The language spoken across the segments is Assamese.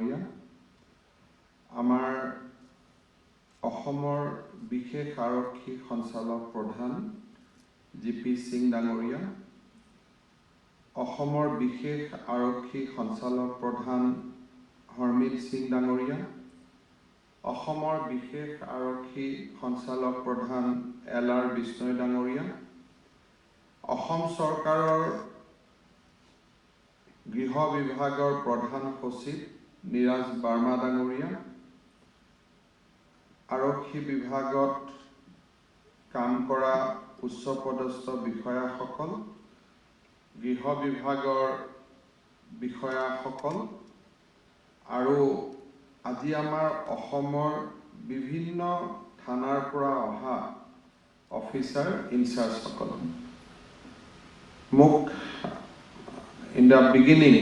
ডাঙৰীয়া, আমাৰ অসমৰ বিশেষ আৰক্ষী সঞ্চালক প্ৰধান জি.পি. সিং ডাঙৰীয়া, অসমৰ বিশেষ আৰক্ষী সঞ্চালক প্ৰধান হৰমিত সিং ডাঙৰীয়া, অসমৰ বিশেষ আৰক্ষী সঞ্চালক প্ৰধান এল.আৰ. বিষ্ণই ডাঙৰীয়া, অসম চৰকাৰৰ গৃহ বিভাগৰ প্ৰধান সচিব নিৰাজ বাৰ্মা ডাঙৰীয়া, আৰক্ষী বিভাগত কাম কৰা উচ্চপদস্থ বিষয়াসকল, গৃহ বিভাগৰ বিষয়াসকল আৰু আজি আমাৰ অসমৰ বিভিন্ন থানাৰ পৰা অহা অফিচাৰ ইনচাৰ্জসকল, মোক in the beginning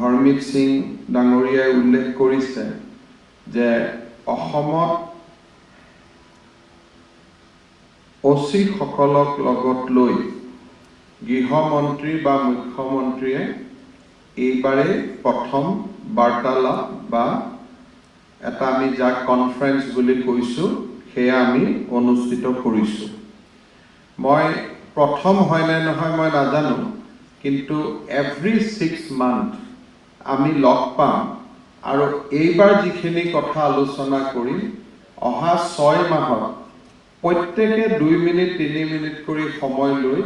Harmit Singh ডাঙৰীয়াই উল্লেখ কৰিছে যে অসমত অচিসকলক লগত লৈ গৃহমন্ত্ৰী বা মুখ্যমন্ত্ৰীয়ে এইবাৰে প্ৰথম বাৰ্তালাপ বা এটা আমি যাক কনফাৰেন্স বুলি কৈছোঁ সেয়া আমি অনুষ্ঠিত কৰিছোঁ। মই প্ৰথম হয় নে নহয় মই নাজানো, কিন্তু এভৰি 6 মান্থ আমি লগ পাম আৰু এইবাৰ যিখিনি কথা আলোচনা কৰিম অহা 6 মাহত প্ৰত্যেকে 2 মিনিট 3 মিনিট কৰি সময় লৈ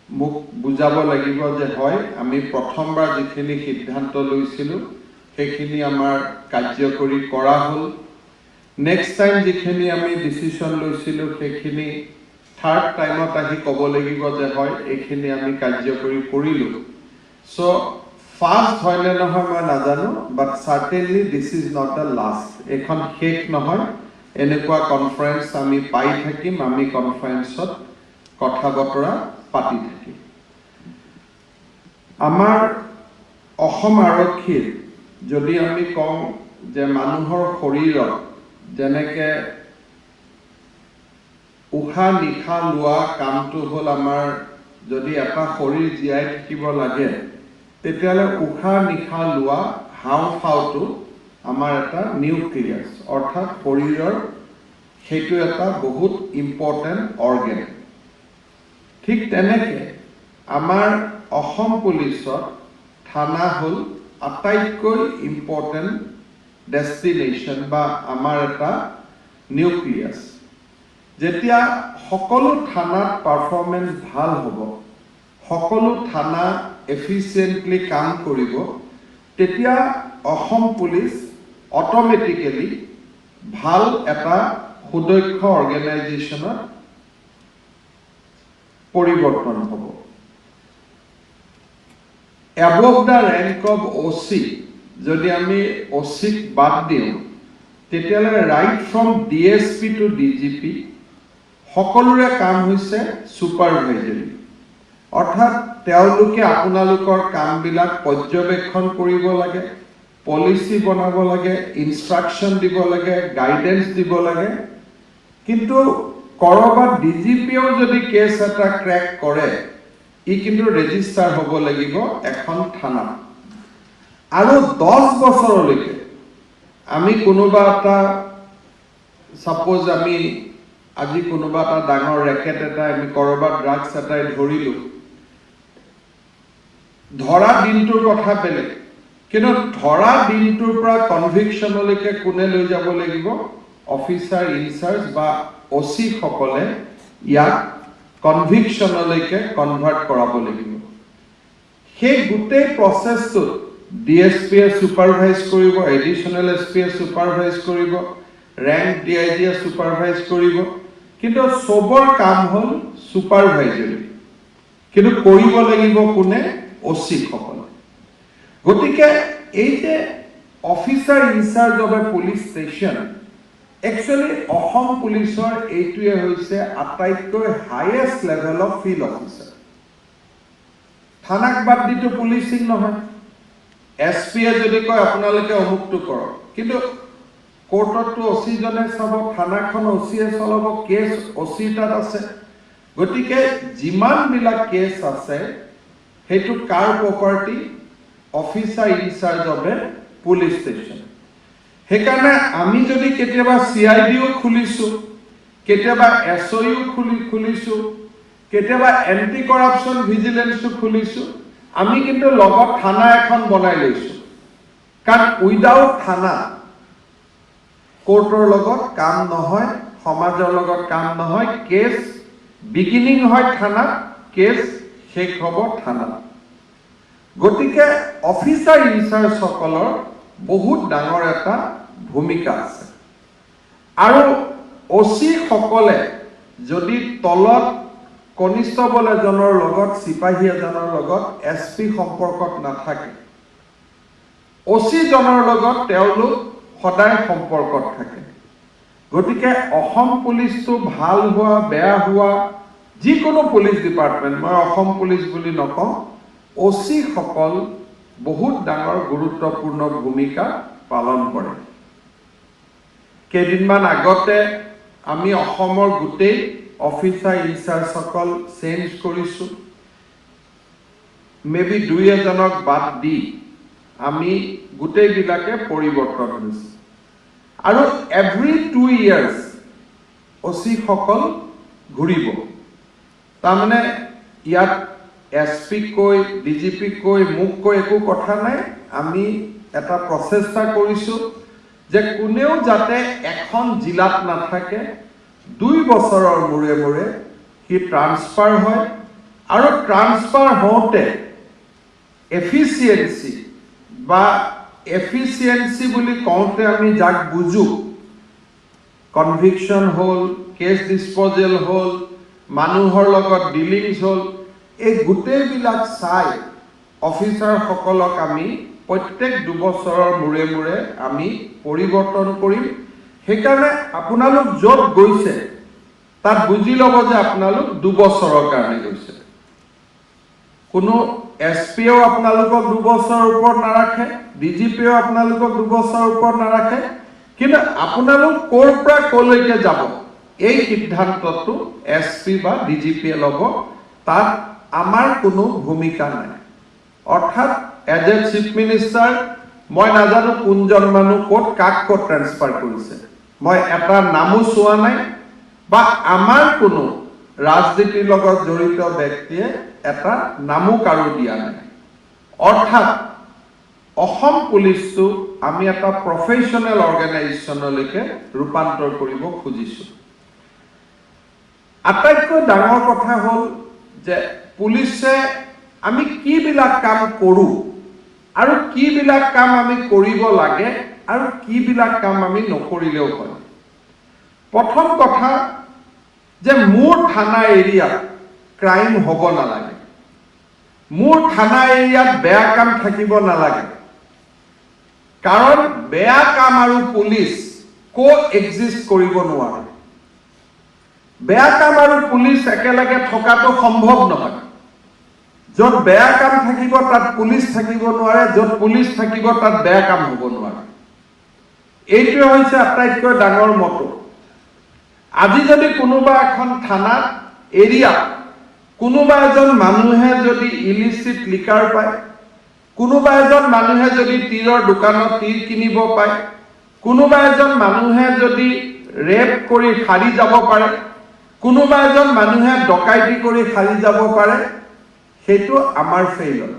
মোক বুজাব লাগিব যে হয় আমি প্ৰথমবাৰ যিখিনি সিদ্ধান্ত লৈছিলোঁ সেইখিনি আমাৰ কাৰ্যকৰী কৰা হ'ল, নেক্সট টাইম যিখিনি আমি ডিচিশ্যন লৈছিলোঁ সেইখিনি থাৰ্ড টাইমত আহি ক'ব লাগিব যে হয় এইখিনি আমি কাৰ্যকৰী কৰিলোঁ। চ' ফাৰ্ষ্ট হয় নে নহয় মই নাজানো, but certainly this is not the last. এইখন শেষ নহয়, এনেকুৱা কনফাৰেন্স আমি পাই থাকিম, আমি কনফাৰেন্সত কথা বতৰা পাতি থাকিম। আমাৰ অসম আৰক্ষীৰ যদি আমি কওঁ যে মানুহৰ শৰীৰত যেনেকে উশাহ নিশাহ লোৱা কামটো হ'ল আমাৰ, যদি এটা শৰীৰ জীয়াই থাকিব লাগে তেতিয়াহ'লে উশাহ নিশাহ লোৱা হাওঁফাওঁটো আমাৰ এটা নিউক্লিয়াছ, অৰ্থাৎ শৰীৰৰ সেইটো এটা বহুত ইম্পৰ্টেণ্ট অৰ্গেন। ঠিক তেনেকে আমাৰ অসম পুলিচত থানা হ'ল আটাইতকৈ ইম্পৰ্টেণ্ট ডেষ্টিনেশ্যন বা আমাৰ এটা নিউক্লিয়াছ। যেতিয়া সকলো থানাত পাৰফৰ্মেঞ্চ ভাল হ'ব, সকলো থানা এফিচিয়েণ্টলি কাম কৰিব, তেতিয়া অসম পুলিচ অট'মেটিকেলি ভাল এটা সুদক্ষ অৰ্গেনাইজেশ্যনত পৰিৱৰ্তন হ'ব। Above the rank of OC যদি আমি OCক বাদ দিওঁ তেতিয়াহ'লে right from DSP to DGP সকলোৰে কাম হৈছে ছুপাৰভাইজাৰী, অৰ্থাৎ তেওঁলোকে আপোনালোকৰ কামবিলাক পৰ্যবেক্ষণ কৰিব লাগে, পলিচি বনাব লাগে, ইনষ্ট্ৰাকশ্যন দিব লাগে, গাইডেন্স দিব লাগে। কিন্তু ক'ৰবাত DGPয়েও যদি কেছ এটা ক্ৰেক কৰে ই কিন্তু ৰেজিষ্টাৰ হ'ব লাগিব এখন থানা। আৰু 10 বছৰলৈকে আমি কোনোবা এটা ছাপোজ আমি আজি কোনোবা এটা ডাঙৰ ৰেকেট এটা আমি ক'ৰবাত ড্ৰাগছ এটাই ধৰিলোঁ, ধৰা দিনটোৰ কথা বেলেগ, কিন্তু ধৰা দিনটোৰ পৰা কনভিকশ্যনলৈকে কোনে লৈ যাব লাগিব? অফিচাৰ ইনচাৰ্জ বা OC সকলে ইয়াক কনভিকশ্যনলৈকে কনভাৰ্ট কৰাব লাগিব। সেই গোটেই প্ৰচেছটোত DSPয়ে ছুপাৰভাইজ কৰিব, এডিশ্যনেল SPয়ে ছুপাৰভাইজ কৰিব, ৰেংক DIGয়ে ছুপাৰভাইজ কৰিব, কিন্তু চবৰ কাম হ'ল ছুপাৰভাইজাৰী, কিন্তু কৰিব লাগিব কোনে? OC সকলে। গতিকে এই যে officer incharge of a police station, actually Assam পুলিচৰ এইটোৱে হৈছে আটাইতকৈ highest level of field officer. থানাক বাদ দিটো পুলিচিং নহয়, SPয়ে যদি কয় আপোনালোকে অমুকটো কৰক, কিন্তু কোৰ্টতটো OC জনে চাব, থানাখন OCয়ে চলাব, কেছ OC তাত আছে। গতিকে যিমানবিলাক কেছ আছে সেইটো কাৰ property? Officer incharge of a police station সেইকাৰণে আমি যদি কেতিয়াবা CIDও খুলিছো কেতিয়াবা SOU খুলিছো কেতিয়াবা এন্টি কৰাপশন ভিজিলেন্সও খুলিছো আমি কিন্তু লগত থানা এখন বনাই লৈছো কাৰণ উইদাউট থানা কোৰ্টৰ লগত কাম নহয় সমাজৰ লগত কাম নহয় কেছ বিগিনিং হয় থানা কেছ শেষ হ'ব থানা গতিকে অফিচাৰ ইনচাৰ্জ সকলৰ বহুত ডাঙৰ এটা ভূমিকা আছে আৰু ওসি সকলে যদি তলত কনিষ্ঠবল এজনৰ লগত সিপাহী এজনৰ লগত SP সম্পৰ্কত নাথাকে ওসি জনৰ লগত তেওঁলোক সদায় সম্পৰ্কত থাকে গতিকে অসম পুলিচটো ভাল হোৱা বেয়া হোৱা যিকোনো পুলিচ ডিপাৰ্টমেন্ট মই অসম পুলিচ বুলি নকওঁ ওসি সকল বহুত ডাঙৰ গুৰুত্বপূৰ্ণ ভূমিকা পালন কৰে কেইদিনমান আগতে আমি অসমৰ গোটেই অফিচাৰ ইনচাৰ্জ সকল চেঞ্জ কৰিছো মেবি দুই এজনক বাদ দি আমি গোটেই বিলাকে পৰিৱৰ্তন হৈছে আৰু এভৰি 2 ইয়াৰ্স ওসি সকল ঘূৰিব তাৰমানে ইয়াত SP কৈ DGP কৈ মুখ কৈ একো কথা নাই আমি এটা প্ৰচেষ্টা কৰিছো যে কোনেও যাতে এখন জিলাত নাথাকে 2 বছৰৰ মূৰে মূৰে হি ট্ৰান্সফাৰ হয় আৰু ট্ৰান্সফাৰ হওঁতে এফিচিয়েন্সি বা এফিচিয়েন্সি বুলি কওঁতে আমি যাক বুজো কনভিকশন হল কেছ ডিসপোজেল হল মানুহৰ লগত ডিলিংছ হল এই গোটেই বিলাক চাই অফিচাৰ সকলক আমি প্ৰত্যেক 2 বছৰৰ মূৰে মূৰে আমি পৰিৱৰ্তন কৰিম সেইকাৰণে আপোনালোক যত গৈছে তাত বুজি ল'ব যে আপোনালোক 2 বছৰৰ কাৰণে গৈছে কোনো SPও আপোনালোকক 2 বছৰৰ ওপৰত নাৰাখে DGPও আপোনালোকক 2 বছৰৰ ওপৰত নাৰাখে কিন্তু আপোনালোক ক'ৰ পৰা ক'লৈকে যাব এই সিদ্ধান্তটো SP বা DGP ল'ব তাত আমাৰ কোনো ভূমিকা নাই অৰ্থাৎ এজ এ চিফ মিনিষ্টাৰ মই নাজানো কোনজন মানুহ ক'ত কাক ক'ত ট্ৰান্সফাৰ কৰিছে মই এটা নামো চোৱা নাই বা আমাৰ কোনো ৰাজনীতিৰ লগত জড়িত ব্যক্তিয়ে এটা নামো কাৰো দিয়া নাই অৰ্থাৎ অসম পুলিচটো আমি এটা প্ৰফেশনেল অৰ্গেনাইজেশ্যনলৈকে ৰূপান্তৰ কৰিব খুজিছো আটাইতকৈ ডাঙৰ কথা হ'ল যে পুলিচে আমি কি বিলাক কাম কৰো আৰু কি বিলাক কাম আমি কৰিব লাগে আৰু কি বিলাক কাম আমি নকৰিলেও হয় প্ৰথম কথা যে মোৰ থানা এৰিয়াত ক্ৰাইম হ'ব নালাগে মোৰ থানা এৰিয়াত বেয়া কাম থাকিব নালাগে কাৰণ বেয়া কাম আৰু পুলিচ কো এক্সিষ্ট কৰিব নোৱাৰে বেয়া কাম আৰু পুলিচ একেলগে থকাটো সম্ভৱ নহয় য'ত বেয়া কাম থাকিব তাত পুলিচ থাকিব নোৱাৰে য'ত পুলিচ থাকিব তাত বেয়া কাম হ'ব নোৱাৰে এইটোৱে হৈছে আটাইতকৈ ডাঙৰ মটো আজি যদি কোনোবা এখন থানাত এৰিয়া কোনোবা এজন মানুহে যদি ইলিচিট লিকাৰ পায় কোনোবা এজন মানুহে যদি তীৰৰ দোকানত তীৰ কিনিব পায় কোনোবা এজন মানুহে যদি ৰেপ কৰি খাৰি যাব পাৰে কোনোবা এজন মানুহে ডকাইতি কৰি খাৰি যাব পাৰে সেইটো আমাৰ ফেইলৰ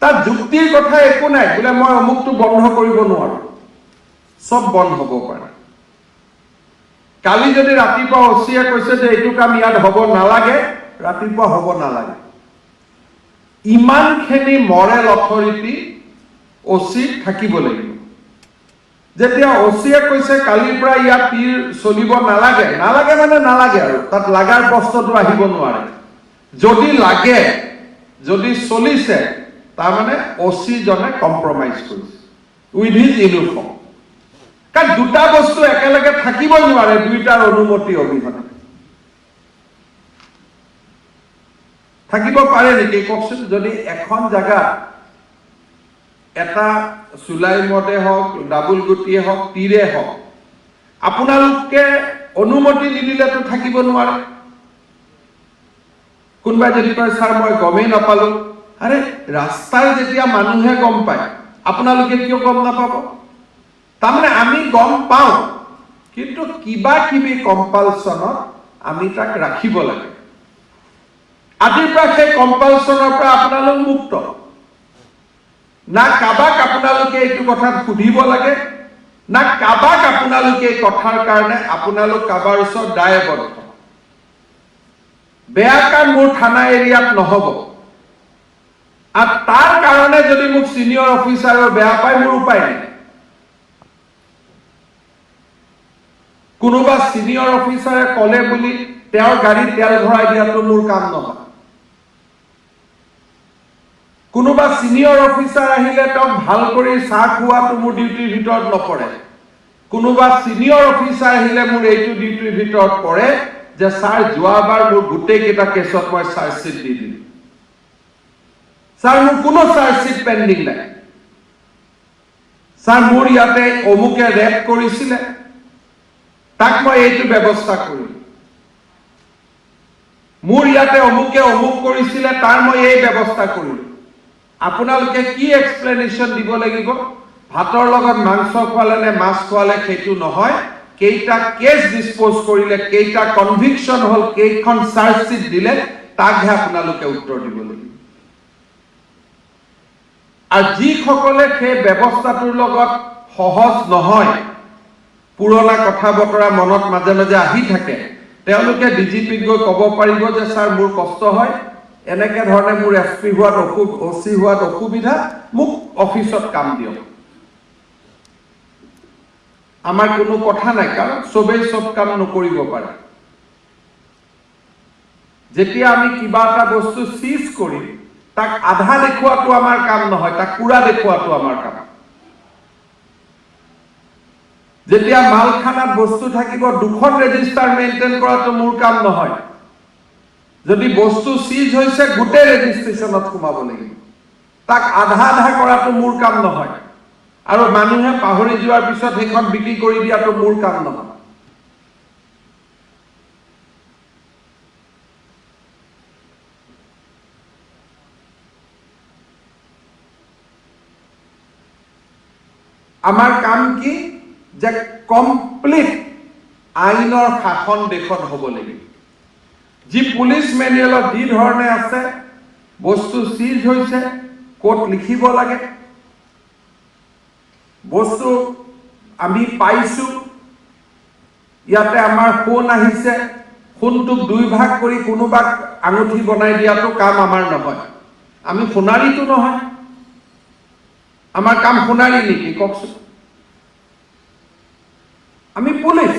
তাৰ যুক্তিৰ কথা একো নাই বোলে মই অমুকটো বন্ধ কৰিব নোৱাৰো সব বন্ধ হ'ব পাৰে কালি যদি ৰাতিপুৱা ওসিয়ে কৈছে যে এইটো কাম ইয়াত হ'ব নালাগে ৰাতিপুৱা হ'ব নালাগে ইমানখিনি মৰেল অথৰিটি ওসি থাকিব লাগিব যেতিয়া ওসিয়ে কৈছে কালিৰ পৰা ইয়াত তীৰ চলিব নালাগে নালাগে মানে নালাগে আৰু তাত লাগাৰ প্ৰশ্নটো আহিব নোৱাৰে যদি লাগে যদি চলিছে তাৰ মানে ওসি জনে কম্প্ৰমাইজ কৰিছে উইথ হিজ ইউনিফৰ্ম কাৰণ দুটা বস্তু একেলগে থাকিব নোৱাৰে দুইটাৰ অনুমতি অবিহনে থাকিব পাৰে নেকি কওকচোন যদি এখন জায়গা এটা সুলাই মদে হওক ডাবুল গুটিয়ে হওক তীৰে হওক আপোনালোকে অনুমতি নিদিলেতো থাকিব নোৱাৰে কোনবাই যদি কয় স্যাৰ মই গমেই নাপালো আৰে ৰাস্তাৰ যেতিয়া মানুহে গম পায় আপোনালোকে কিয় গম নাপাব তাৰমানে আমি গম পাওঁ কিন্তু কিবা কিবি কম্পালচনত আমি তাক ৰাখিব লাগে আজিৰ পৰা সেই কম্পালচনৰ পৰা আপোনালোক মুক্ত না কাবাক আপোনালোকে এইটো কথাত সুধিব লাগে না কাবাক আপোনালোকে এই কথাৰ কাৰণে আপোনালোক কাবাৰ ওচৰত দায়বদ্ধ বেয়া কাম মোৰ থানা এৰিয়াত নহব আৰু তাৰ কাৰণে যদি মোক সিনিয়ৰ অফিচাৰৰ বেয়া পায় মোৰ উপায় নাই কোনোবা সিনিয়ৰ অফিচাৰে কলে বুলি তেওঁৰ গাড়ী তেল ভৰাই দিয়াটো মোৰ কাম নহয় কোনোবা সিনিয়ৰ অফিচাৰ আহিলে তেওঁক ভাল কৰি চাহ খোৱাটো মোৰ ডিউটিৰ ভিতৰত নপৰে কোনোবা সিনিয়ৰ অফিচাৰ আহিলে মোৰ এইটো ডিউটিৰ ভিতৰত পৰে যে স্যাৰ যোৱাবাৰ মোৰ গোটেই কেইটা কেছত মই চাৰ্জশিট দি দিলোঁ স্যাৰ মোৰ কোনো চাৰ্জশিট পেণ্ডিং নাই স্যাৰ মোৰ ইয়াতে অমুকে ৰেপ কৰিছিলে তাক মই এইটো ব্যৱস্থা কৰিলোঁ মোৰ ইয়াতে অমুকে অমুক কৰিছিলে তাৰ মই এই ব্যৱস্থা কৰিলোঁ আপোনালোকে কি এক্সপ্লেনেশ্যন দিব লাগিব ভাতৰ লগত মাংস খোৱালে নে মাছ খোৱালে সেইটো নহয় কেইটা কেছ ডিসপোজ কৰিলে কেইটা কনভিকশন হল কেইখন চাৰ্জশিট দিলে তাকহে আপোনালোকে উত্তৰ দিব লাগিব আৰু যিসকলে সেই ব্যৱস্থাটোৰ লগত সহজ নহয় পুৰণা কথা বতৰা মনত মাজে মাজে আহি থাকে তেওঁলোকে ডিজিপিক গৈ ক'ব পাৰিব যে স্যাৰ মোৰ কষ্ট হয় এনেকে ধৰণে মোৰ এসপি হোৱাত ওসি হোৱাত অসুবিধা মোক অফিসত কাম দিয়ক আমাৰ কোনো কথা নাই কাৰণ সবেই সব কাম নকৰিব পাৰে যেতিয়া আমি কিবা এটা বস্তু সিজ কৰি তাক আধা দেখুৱাটো আমাৰ কাম নহয় তাক পুৰা দেখুৱাটো আমাৰ কাম যেতিয়া মালখানাত বস্তু থাকিব দুখন ৰেজিষ্টাৰ মেইনটেইন কৰাটো মোৰ কাম নহয় যদি বস্তু সিজ হৈছে গোটেই ৰেজিষ্ট্ৰেচনত সোমাব লাগিব তাক আধা আধা কৰাটো মোৰ কাম নহয় আৰু মানুহে পাহৰি যোৱাৰ পিছত সেইখন বিক্ৰী কৰি দিয়াটো মোৰ কাম নহয় আমাৰ কাম কি যে কমপ্লিট আইনৰ শাসন দেশত হ'ব লাগিব যি পুলিচ মেনুৱেলত যি ধৰণে আছে বস্তু সিজ হৈছে কোট লিখিব লাগে বস্তু আমি পাইছো ইয়াতে আমাৰ ফোন আহিছে ফোনটোক দুই ভাগ কৰি কোনোবাক আঙুঠি বনাই দিয়াটো কাম আমাৰ নহয় আমি সোণাৰীটো নহয় আমাৰ কাম সোণাৰী নেকি কওকচোন আমি পুলিচ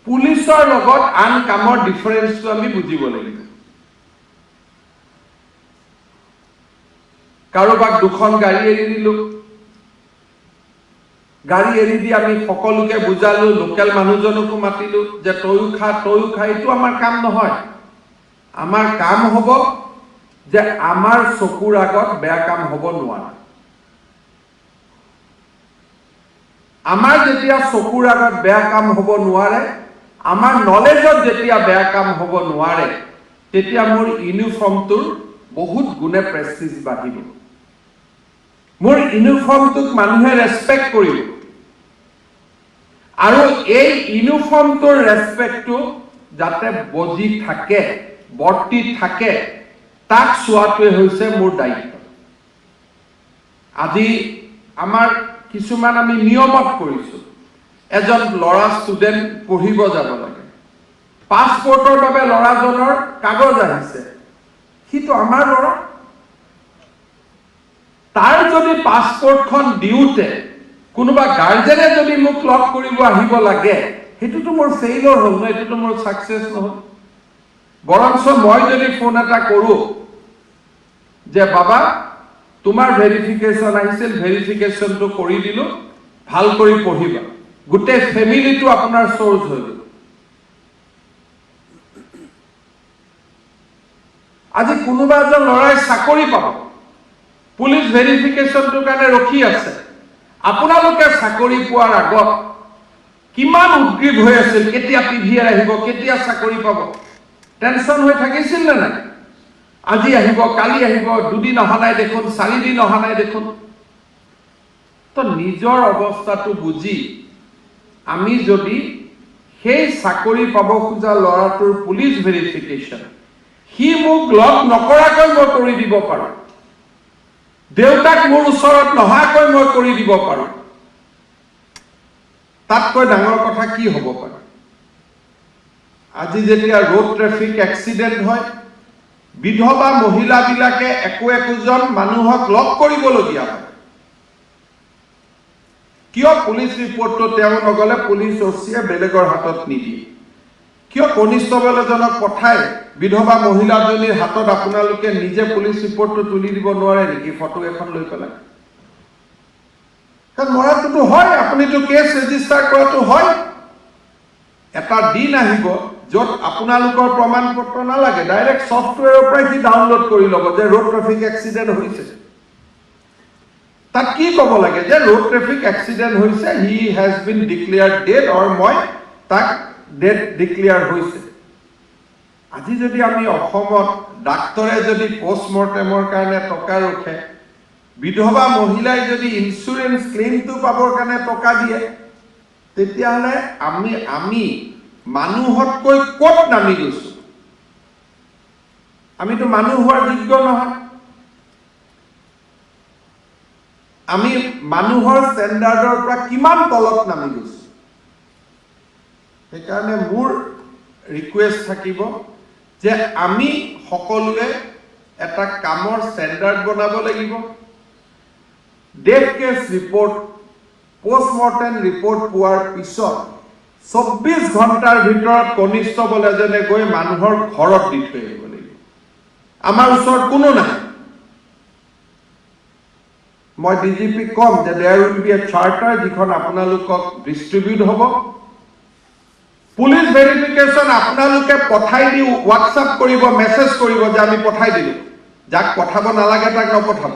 পুলিচৰ লগত আন কামৰ ডিফাৰেন্সটো আমি বুজিব লাগিব কাৰোবাক দুখন গাড়ী এৰি দিলো গাড়ী এৰি দি আমি সকলোকে বুজালো লোকেল মানুহজনকো মাতিলো যে তয়ো খা এইটো আমাৰ কাম নহয় আমাৰ কাম হ'ব যে আমাৰ চকুৰ আগত বেয়া কাম হ'ব নোৱাৰে আমাৰ যেতিয়া চকুৰ আগত বেয়া কাম হ'ব নোৱাৰে আমাৰ নলেজত যেতিয়া বেয়া কাম হ'ব নোৱাৰে তেতিয়া মোৰ ইউনিফৰ্মটোৰ বহুত গুণে প্ৰেষ্টিজ বাঢ়িব মোৰ ইউনিফৰ্মটোক মানুহে ৰেসপেক্ট কৰিব আৰু এই ইউনিফৰ্মটোৰ ৰেসপেক্টটো যাতে বজি থাকে বৰ্তি থাকে তাক চোৱাটোৱে হৈছে মোৰ দায়িত্ব আজি আমাৰ কিছুমান আমি নিয়মত কৰিছো এজন লৰা ষ্টুডেন্ট পঢ়িব যাব লাগে পাছপোৰ্টৰ বাবে লৰাজনৰ কাগজ আহিছে সিটো আমাৰ লৰা তাৰ যদি পাছপোৰ্টখন দিওতে কোনোবা গাৰ্জেনে যদি মোক লক কৰিব আহিব লাগে হেতুটো মোৰ ফেইলৰ হ'ল না এটো মোৰ সাকসেস নহল বৰঞ্চ মই যদি ফোন এটা কৰো যে বাবা তোমাৰ ভেৰিফিকেশন আহিছিল ভেৰিফিকেশনটো কৰি দিলো ভাল কৰি পঢ়িবা গোটেই ফ্যামিলিটো আপোনাৰ সোৰ্স হৈ গ'ল আজি কোনোবা এজন লৰাই চাকৰি পাব পুলিচ ভেৰিফিকেশনটোৰ কাৰণে ৰখি আছে আপোনালোকে চাকৰি পোৱাৰ আগত কিমান উদ্গ্ৰীব হৈ আছিল কেতিয়া পিভিআৰ আহিব কেতিয়া চাকৰি পাব টেনশন হৈ থাকিছিল না নাই আজি আহিব কালি আহিব, দুদিন অহা নাই দেখোন, 4 দিন অহা নাই দেখোন। তো নিজৰ অৱস্থাটো বুজি আমি যদি সেই চাকৰি পাব খোজা ল'ৰাটোৰ পুলিচ ভেৰিফিকেশ্যন সি মোক লগ নকৰাকৈ মই কৰি দিব পাৰোঁ, দেউতাক মোৰ ওচৰত নহাকৈ মই কৰি দিব পাৰোঁ, তাতকৈ ডাঙৰ কথা কি হ'ব পাৰে? আজি যেতিয়া ৰোড ট্ৰেফিক এক্সিডেণ্ট হয়, বিধৱা মহিলাবিলাকে একোজন মানুহক লগ কৰিবলগীয়া হয়। কিয় পুলিচ ৰিপৰ্টটো তেওঁ নগলে পুলিচ অচিয়ে বেলেগৰ হাতত নিদিয়ে? কিয় কনিষ্টবল এজনক পঠাই বিধৱা মহিলাজনীৰ হাতত আপোনালোকে নিজে পুলিচ ৰিপৰ্টটো তুলি দিব নোৱাৰে নেকি ফটো এখন লৈ পেলাই? কাৰণ মৰাটোতো হয়, আপুনিতো কেছ ৰেজিষ্টাৰ কৰাটো হয়। এটা দিন আহিব য'ত আপোনালোকৰ প্ৰমাণ পত্ৰ নালাগে, ডাইৰেক্ট ছফ্টৱেৰৰ পৰাই সি ডাউনলোড কৰি ল'ব যে ৰোড ট্ৰেফিক এক্সিডেণ্ট হৈছে। তাত কি ক'ব লাগে যে ৰোড ট্ৰেফিক এক্সিডেণ্ট হৈছে, he has been declared dead, or মই তাক ডেড ডিক্লেয়াৰ হৈছে। আজি যদি আমি অসমত ডাক্তৰে যদি পষ্টমৰ্টেমৰ কাৰণে টকা ৰখে, বিধৱা মহিলাই যদি ইঞ্চুৰেঞ্চ ক্লেইমটো পাবৰ কাৰণে টকা দিয়ে, তেতিয়াহ'লে আমি মানুহতকৈ ক'ত নামি গৈছো? আমিতো মানুহ হোৱাৰ যোগ্য নহয়। আমি মানুহৰ ষ্টেণ্ডাৰ্ডৰ পৰা কিমান তলত নামি গৈছো? সেইকাৰণে মোৰ ৰিকুৱেষ্ট থাকিব যে আমি সকলোৱে এটা কামৰ ষ্টেণ্ডাৰ্ড বনাব লাগিব। Death case report, postmortem report পোৱাৰ পিছত 24 ঘণ্টাৰ ভিতৰত কনিষ্টবল এজনে গৈ মানুহৰ ঘৰত দি থৈ আহিব লাগিব। আমাৰ ওচৰত কোনো নাই। মই ডিজিপি কম যে there will be a charter যিখন আপোনালোকক ডিষ্ট্ৰিবিউট হ'ব। পুলিচ ভেৰিফিকেশ্যন আপোনালোকে পঠাই দি হোৱাটছআপ কৰিব, মেছেজ কৰিব যে আমি পঠাই দিলোঁ। যাক পঠাব নালাগে তাক নপঠাব।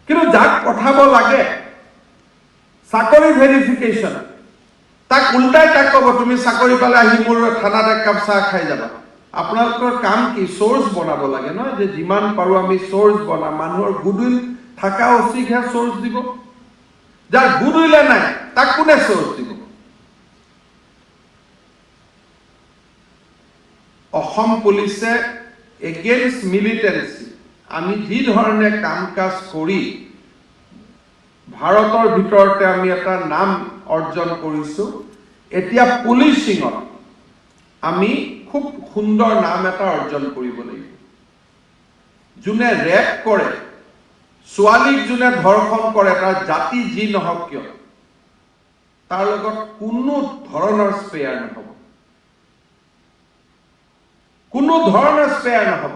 কিন্তু যাক পঠাব লাগে চাকৰি ভেৰিফিকেশ্যন, তাক উল্টাই তাক ক'ব তুমি চাকৰি পালে আহি মোৰ থানাত এক কাপ চাহ খাই যাবা। আপোনালোকৰ কাম কি? চ'ৰ্চ বনাব লাগে নহয়, যে যিমান পাৰোঁ আমি চ'ৰ্চ বনাম। মানুহৰ গুডউইল থকা অচিকহে চ'ৰ্চ দিব। যাৰ গুডউইলে নাই তাক কোনে চ'ৰ্চ দিব? অসম পুলিচে এগেইনষ্ট মিলিটেঞ্চি আমি যি ধৰণে কাম কাজ কৰি ভাৰতৰ ভিতৰতে আমি এটা নাম অৰ্জন কৰিছোঁ, এতিয়া পুলিচিঙত আমি খুব সুন্দৰ নাম এটা অৰ্জন কৰিব লাগিব। যোনে ৰেপ কৰে, ছোৱালীক যোনে ধৰ্ষণ কৰে, তাৰ জাতি যি নহওক কিয়, তাৰ লগত কোনো ধৰণৰ স্পেয়াৰ নহ'ব, কোনো ধৰণৰ স্পেয়াৰ নহ'ব।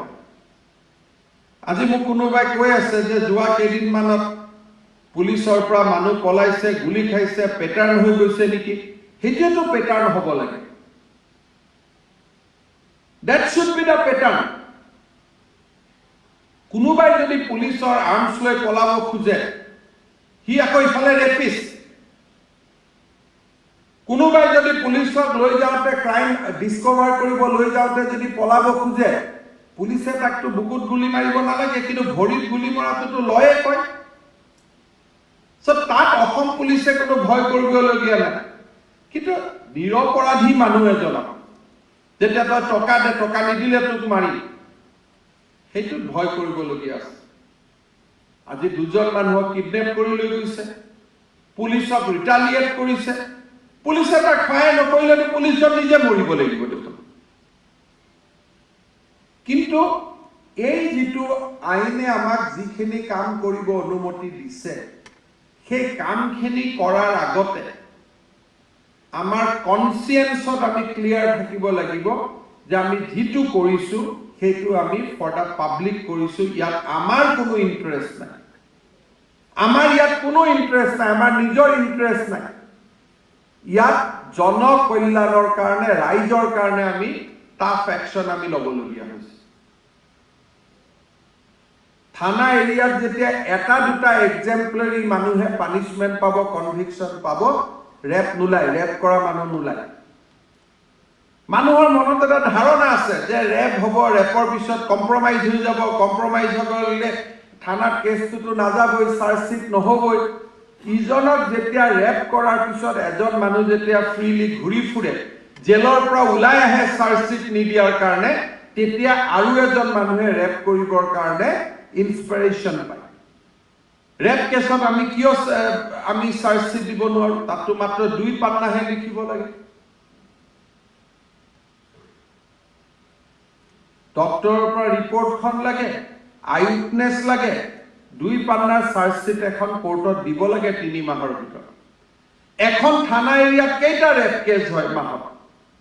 আজি মোক কোনোবাই কৈ আছে যে যোৱা কেইদিনমানত পুলিচৰ পৰা মানুহ পলাইছে, গুলি খাইছে, পেটাৰ্ণ হৈ গৈছে নেকি? সেইটোৱেতো পেটাৰ্ণ হ'ব লাগে। That should be the pattern. কোনোবাই যদি পুলিচৰ আৰ্মছ লৈ পলাব খোজে, সি আকৌ ইফালে ৰেপিষ্ট। কোনোবাই যদি পুলিচক লৈ যাওঁতে ক্ৰাইম ডিস্কভাৰ কৰিব লৈ যাওঁতে যদি পলাব খোজে, পুলিচে তাকতো বুকুত গুলি মাৰিব নালাগে, কিন্তু ভৰিত গুলি মৰাটোতো লয়ে কয়। তাত অসম পুলিচে কোনো ভয় কৰিবলগীয়া নাই। কিন্তু নিৰপৰাধী মানুহ এজনক যেতিয়া তই টকা দে, টকা নিদিলে তোক মাৰি, সেইটোত ভয় কৰিবলগীয়া আছে। আজি 2জন মানুহক কিডনেপ কৰি লৈ গৈছে, পুলিচক ৰিটালিয়েট কৰিছে। পুলিচে তাক সহায় নকৰিলেতো পুলিচজন নিজে মৰিব লাগিব দেখোন। কিন্তু এই যিটো আইনে আমাক যিখিনি কাম কৰিব অনুমতি দিছে, সেই কামখিনি কৰাৰ আগতে আমাৰ কনচিয়েন্সত আমি ক্লিয়াৰ থাকিব লাগিব যে আমি যিটো কৰিছোঁ সেইটো আমি ফৰ দ্য পাব্লিক কৰিছোঁ। ইয়াত আমাৰ কোনো ইণ্টাৰেষ্ট নাই, আমাৰ ইয়াত কোনো ইণ্টাৰেষ্ট নাই, আমাৰ নিজৰ ইণ্টাৰেষ্ট নাই। ইয়াত জনকল্যাণৰ কাৰণে, ৰাইজৰ কাৰণে আমি টাফ একশ্যন আমি ল'বলগীয়া হৈছে। থানা এৰিয়াত যেতিয়া এটা দুটা এক্সাম্পলাৰী মানুহে পানিছমেণ্ট পাব, কনভিকশ্যন পাব, ৰেপ নোলায়, ৰেপ কৰা মানুহ নোলায়। মানুহৰ মনত এটা ধাৰণা আছে যে ৰেপ হ'ব, ৰেপৰ পিছত কম্প্ৰমাইজ হৈ যাব, কম্প্ৰমাইজ হ'লে থানাত কেছটোতো নাযাবই, চাৰ্জশ্বিট নহ'বই। ইজনক যেতিয়া ৰেপ কৰাৰ পিছত এজন মানুহ যেতিয়া ফ্ৰীলি ঘূৰি ফুৰে, জেলৰ পৰা ওলাই আহে চাৰ্জশ্বিট নিদিয়াৰ কাৰণে, তেতিয়া আৰু এজন মানুহে ৰেপ কৰিবৰ কাৰণে ইনস্পিৰেশ্যন পায়। ৰেপ কেছত আমি কিয় আমি চাৰ্জশ্বিট দিব নোৱাৰো? তাততো মাত্ৰ 2 পান্নাহে লিখিব লাগে। ডক্টৰৰ পৰা ৰিপৰ্টখন লাগে, আই উইটনেছ লাগে, 2 পান্নাৰ চাৰ্জশ্বিট এখন কোৰ্টত দিব লাগে 3 মাহৰ ভিতৰত। এখন থানা এৰিয়াত কেইটা ৰেপ কেছ হয় মাহত?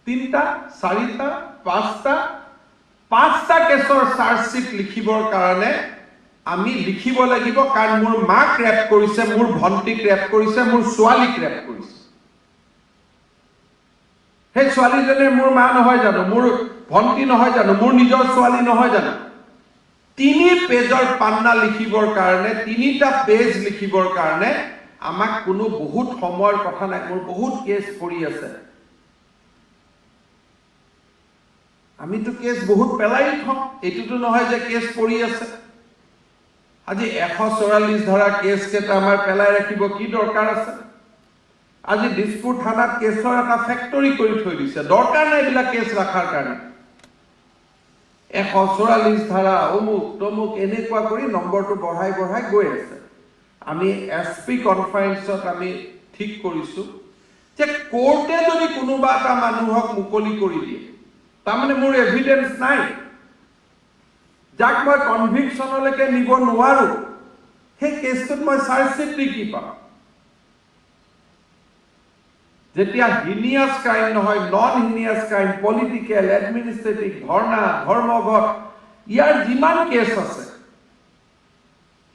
3টা, 4টা, 5টা? 5টা কেছৰ চাৰ্জশ্বিট লিখিবৰ কাৰণে আমি লিখিব লাগিব, কাৰণ মোৰ মাক ৰেপ কৰিছে, মোৰ ভণ্টিক ৰেপ কৰিছে, মোৰ ছোৱালীক ৰেপ কৰিছে। সেই ছোৱালীজনী মোৰ মা নহয় জানো? মোৰ ভণ্টি নহয় জানো? মোৰ নিজৰ ছোৱালী নহয় জানো? 3 পেজৰ পান্না লিখিবৰ কাৰণে, 3টা পেজ লিখিবৰ কাৰণে আমাক কোনো বহুত সময়ৰ কথা নাই। মোৰ বহুত কেছ পৰি আছে, আমিতো কেছ বহুত পেলাই থওঁ। এইটোতো নহয় যে কেছ পৰি আছে। আজি 144 ধাৰা কেছ কেইটা আমাৰ পেলাই ৰাখিব কি দৰকাৰ আছে? আজি দিছপুৰ থানাত কেছৰ এটা ফেক্টৰী কৰি থৈ দিছে, দৰকাৰ নাই এইবিলাক কেছ ৰখাৰ কাৰণে। 144 ধাৰা অমুক তমুক এনেকুৱা কৰি নম্বৰটো বঢ়াই বঢ়াই গৈ আছে। আমি SP কনফাৰেন্সত আমি ঠিক কৰিছো যে কোৰ্টে যদি কোনোবা এটা মানুহক মুকলি কৰি দিয়ে, তাৰমানে মোৰ এভিডেন্স নাই, যাক মই কনভিকশ্যনলৈকে নিব নোৱাৰো, সেই কেছটোত মই চাৰ্জশ্বিট দি কি পাম? যেতিয়া হিনিয়াছ ক্ৰাইম নহয়, নন হিনিয়াছ ক্ৰাইম, পলিটিকেল, এডমিনিষ্ট্ৰেটিভ, ধৰ্ণা, ধৰ্মঘট, ইয়াৰ যিমান কেছ আছে,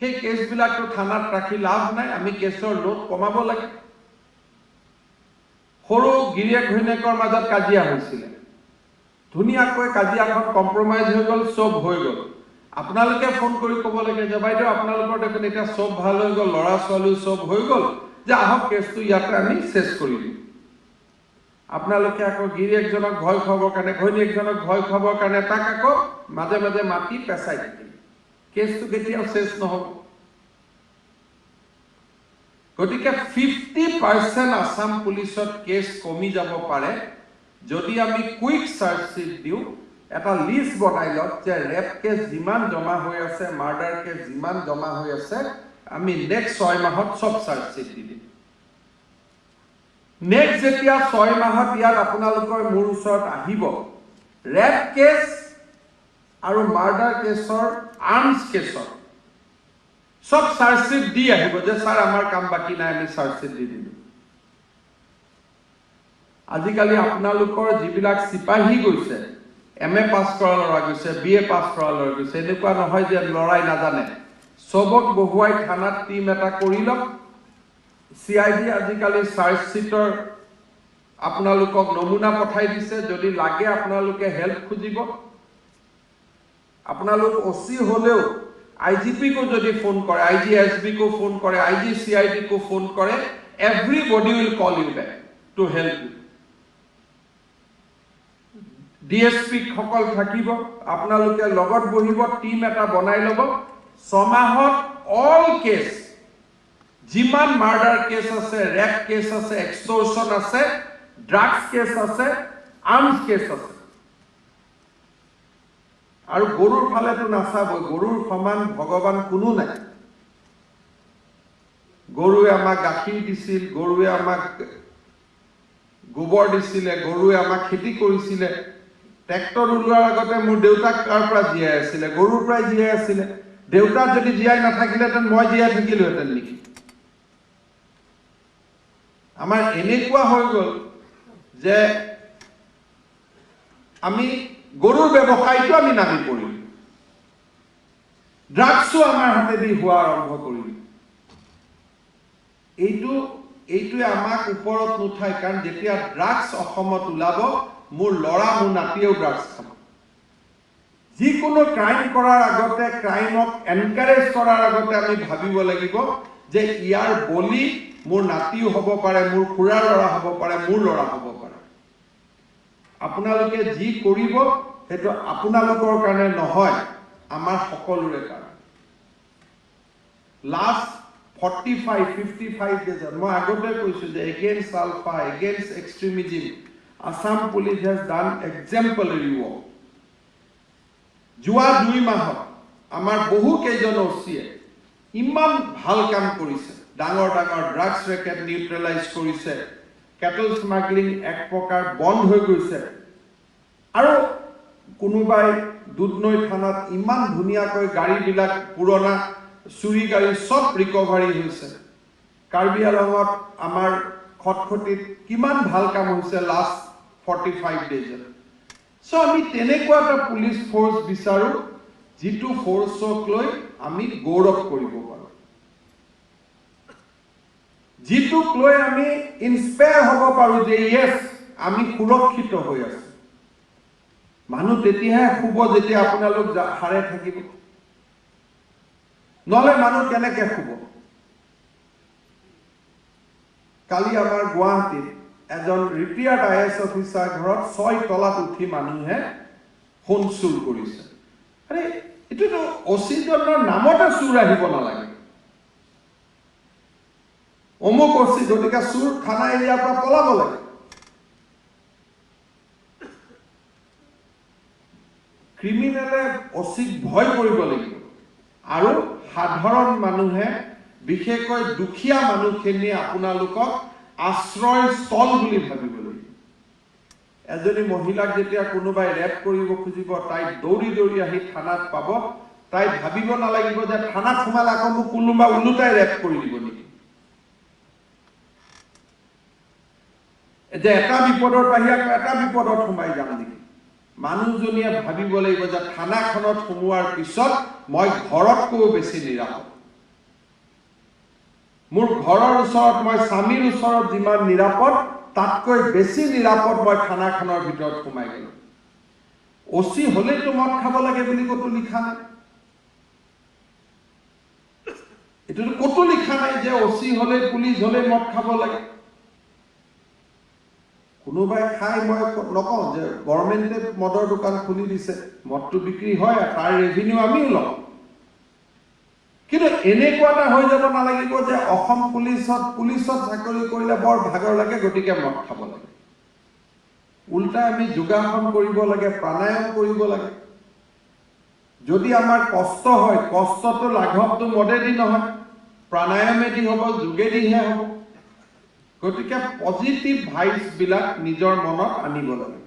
সেই কেছবিলাকতো থানাত ৰাখি লাভ নাই। আমি কেছৰ লোড কমাব লাগে। সৰু গিৰিয়েক ঘৈণীয়েকৰ মাজত কাজিয়া হৈছিলে, ধুনীয়াকৈ কাজিয়াখন কম্প্ৰমাইজ হৈ গ'ল, চব হৈ গ'ল। আপোনালোকে ফোন কৰি ক'ব লাগে যে বাইদেউ আপোনালোকৰ দেখোন এতিয়া চব ভাল হৈ গ'ল, ল'ৰা ছোৱালীও চব হৈ গ'ল, যে আহক কেছটো ইয়াতে আমি চেছ কৰি দিম। আপোনালোকে আকৌ গিৰিয়েকজনক ভয় খুৱাবৰ কাৰণে, ঘৈণীয়েকজনক ভয় খুৱাবৰ কাৰণে তাক আকৌ মাজে মাজে মাতি পেচাই থাকিল। কেছটো কেতিয়াও চেছ নহ'ব। গতিকে 50% আসাম পুলিচত কেছ কমি যাব পাৰে যদি আমি কুইক চাৰ্জশ্বিট দিওঁ। এটা লিষ্ট বনাই লওক যে ৰেপ কেছ যিমান জমা হৈ আছে, মাৰ্ডাৰ কেছ যিমান জমা হৈ আছে, আমি নেক্সট 6 মাহত চব চাৰ্জশ্বিট দি দিম। নেক্সট যেতিয়া 6 মাহত ইয়াত আপোনালোকৰ মোৰ ওচৰত আহিব, ৰেপ কেছ আৰু মাৰ্ডাৰ কেছৰ, আৰ্মছ কেছৰ সব চাৰ্জশ্বিট দি আহিব যে স্যাৰ আমাৰ কাম বাকি নাই, আমি চাৰ্জশ্বিট দি দিলো। আজিকালি আপোনালোকৰ যিবিলাক চিপাহী গৈছে, MA পাছ কৰা ল'ৰা গৈছে, BA পাছ কৰা ল'ৰা গৈছে, এনেকুৱা নহয় যে লৰাই নাজানে। সবক বহুৱাই থানাত টিম এটা কৰি লওক। CID আজিকালি চাৰ্জশ্বিটৰ আপোনালোকক নমুনা পঠাই দিছে, যদি লাগে আপোনালোকে হেল্প খুজিব। আপোনালোক OC হলেও IGP को যদি ফোন কৰে, IG SB को ফোন কৰে, IG CID को ফোন কৰে, everybody will call you back to help you. DSP সকল থাকিব, আপোনালোকে লগত বহিব, টিম এটা বনাই ল'ব। 6 মাহত all কেছ, যিমান মাৰ্ডাৰ কেছ আছে, ৰেপ কেছ আছে, এক্সটৰ্শন আছে, ড্ৰাগছ কেছ আছে, আৰ্মছ কেছ আছে। আৰু গৰুৰ ফালেতো নাচাবই, গৰুৰ সমান ভগৱান কোনো নাই। গৰুৱে আমাক গাখীৰ দিছিল, গৰুৱে আমাক গোবৰ দিছিলে, গৰুৱে আমাক খেতি কৰিছিলে। ট্ৰেক্টৰ ওলোৱাৰ আগতে মোৰ দেউতাক কাৰ পৰা জীয়াই আছিলে? গৰুৰ পৰাই জীয়াই আছিলে। দেউতা যদি জীয়াই নাথাকিলেহেঁতেন মই জীয়াই থাকিলোহেঁতেন নেকি? আমাৰ এনেকুৱা হৈ গ'ল যে আমি গৰুৰ ব্যৱসায়টো আমি নামি পৰিলো, ড্ৰাগছো আমাৰ হাতেদি হোৱা আৰম্ভ কৰিলো। এইটোৱে আমাক ওপৰত নুঠাই, কাৰণ যেতিয়া ড্ৰাগছ অসমত ওলাব, মোৰ ল'ৰা মোৰ নাতিয়েও ড্ৰাগছ খাব। যিকোনো ক্ৰাইম কৰাৰ আগতে, ক্ৰাইমক এনকাৰেজ কৰাৰ আগতে আমি ভাবিব লাগিব যে ইয়াৰ বলি মোৰ নাতিও হ'ব পাৰে, মোৰ খুৰাৰ ল'ৰা হ'ব পাৰে, মোৰ ল'ৰা হ'ব পাৰে। আপোনালোকে যি কৰিব সেইটো আপোনালোকৰ কাৰণে নহয়, আমাৰ সকলোৰে কাৰণে। লাষ্ট 45-55 days মই আগতে কৈছো যে against ULFA, against extremism, Assam police has done exemplary work. যোৱা 2 মাহত আমাৰ বহু কেইজন অচিয়ে ইমান ভাল কাম কৰিছে। ডাঙৰ ডাঙৰ ড্ৰাগছ ৰেকেট নিউট্ৰেলাইজ কৰিছে, কেটল স্মাগলিং এক প্ৰকাৰ বন্ধ হৈ গৈছে, আৰু কোনোবাই দুধনৈ থানাত ইমান ধুনীয়াকৈ গাড়ীবিলাক পুৰণা চুৰি গাড়ী সব ৰিকভাৰী হৈছে। কাৰ্বি আলঙত আমাৰ খটখটিত কিমান ভাল কাম হৈছে লাষ্ট 45 days। সো আমি তেনেকুৱা এটা পুলিচ ফোৰ্স বিচাৰো যিটো ফোৰ্সক লৈ আমি গৌৰৱ কৰিব পাৰো, যিটোক লৈ আমি ইনস্পায়াৰ হ'ব পাৰো যে ইয়েস আমি সুৰক্ষিত হৈ আছো। মানুহ তেতিয়াহে শুব যেতিয়া আপোনালোক হাৰে থাকিব, নহলে মানুহ কেনেকে শুব? কালি আমাৰ গুৱাহাটীত এজন ৰিটায়াৰ্ড IAS অফিচাৰ ঘৰত 6 তলাত উঠি মানুহে ফোন চুৰ কৰিছে। আৰে এটোতো অচিজনৰ নামতে চুৰ আহিব নালাগে। অমুক অচি, গতিকে চুৰ থানা এৰিয়াৰ পৰা পলাব লাগে। ক্ৰিমিনেলে অচিক ভয় কৰিব লাগিব, আৰু সাধাৰণ মানুহে বিশেষকৈ দুখীয়া মানুহখিনিয়ে আপোনালোকক আশ্ৰয়স্থল বুলি ভাবিব লাগিব। এজনী মহিলাক যেতিয়া কোনোবাই ৰেপ কৰিব খুজিব, তাই দৌৰি দৌৰি আহি থানাত পাব, তাই ভাবিব নালাগিব যে থানাত সোমালে আকৌ মোক কোনোবা ওলোটাই ৰেপ কৰি দিব নেকি। যে এটা বিপদৰ বাহিৰে এটা বিপদত সোমাই যাম নেকি। মানুহজনীয়ে ভাবিব লাগিব যে থানাখনত সোমোৱাৰ পিছত মই ঘৰতকৈও বেছি নিৰাপদ। মোৰ ঘৰৰ ওচৰত মই স্বামীৰ ওচৰত যিমান নিৰাপদ, তাতকৈ বেছি নিৰাপদ মই থানাখনৰ ভিতৰত সোমাই গলো। অচি হলেতো মদ খাব লাগে বুলি কতো লিখা নাই। এইটোতো কতো লিখা নাই যে অচি হলে পুলিচ হলে মদ খাব লাগে। কোনোবাই খাই মই নকওঁ যে গভৰ্ণমেণ্টে মদৰ দোকান খুলি দিছে, মদটো বিক্ৰী হয়, তাৰ ৰেভিনিউ আমিও লওঁ। কিন্তু এনেকুৱা এটা হৈ যাব নালাগিব যে অসম পুলিচত চাকৰি কৰিলে বৰ ভাগৰ লাগে, গতিকে মদ খাব লাগে। উল্টা আমি যোগাসন কৰিব লাগে, প্ৰাণায়াম কৰিব লাগে। যদি আমাৰ কষ্ট হয়, কষ্টটো লাঘৱটো মদেদি নহয়, প্ৰাণায়ামেদি হ'ব, যোগেদিহে হ'ব। গতিকে পজিটিভ ভাইবছ বিলাক নিজৰ মনত আনিব লাগে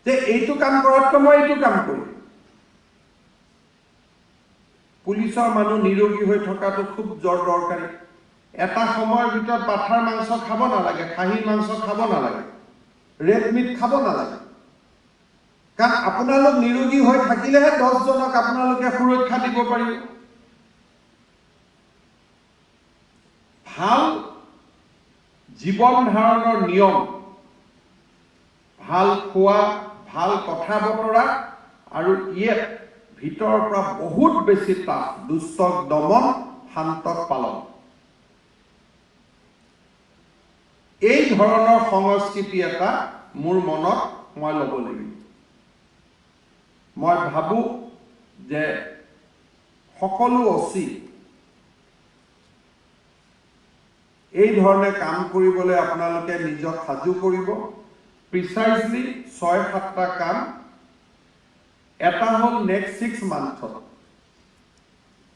যে এইটো কাম কৰাতকৈ মই এইটো কাম কৰিম। পুলিচৰ মানুহ নিৰোগী হৈ থকাটো খুব দৰকাৰী। এটা সময়ৰ ভিতৰত পাঠাৰ মাংস খাব নালাগে, খাহীৰ মাংস খাব নালাগে, ৰেড মিট খাব নালাগে। কাৰণ আপোনালোক নিৰোগী হৈ থাকিলেহে 10 জনক আপোনালোকে সুৰক্ষা দিব পাৰিব। ভাল জীৱন ধাৰণৰ নিয়ম, ভাল খোৱা, ভাল কথা বতৰা, আৰু ইয়াত ভিতৰৰ পৰা বহুত বেছি টাফ দুষ্টক দমন, শান্তক পালন। এই ধৰণৰ সংস্কৃতি এটা মোৰ মনত মই ল'ব লাগিব। মই ভাবো যে সকলো অচি এই ধৰণে কাম কৰিবলৈ আপোনালোকে নিজক সাজু কৰিব। প্ৰিচাইজলি 6-7টা কাম। এটা হ'ল নেক্সট 6 মান্থত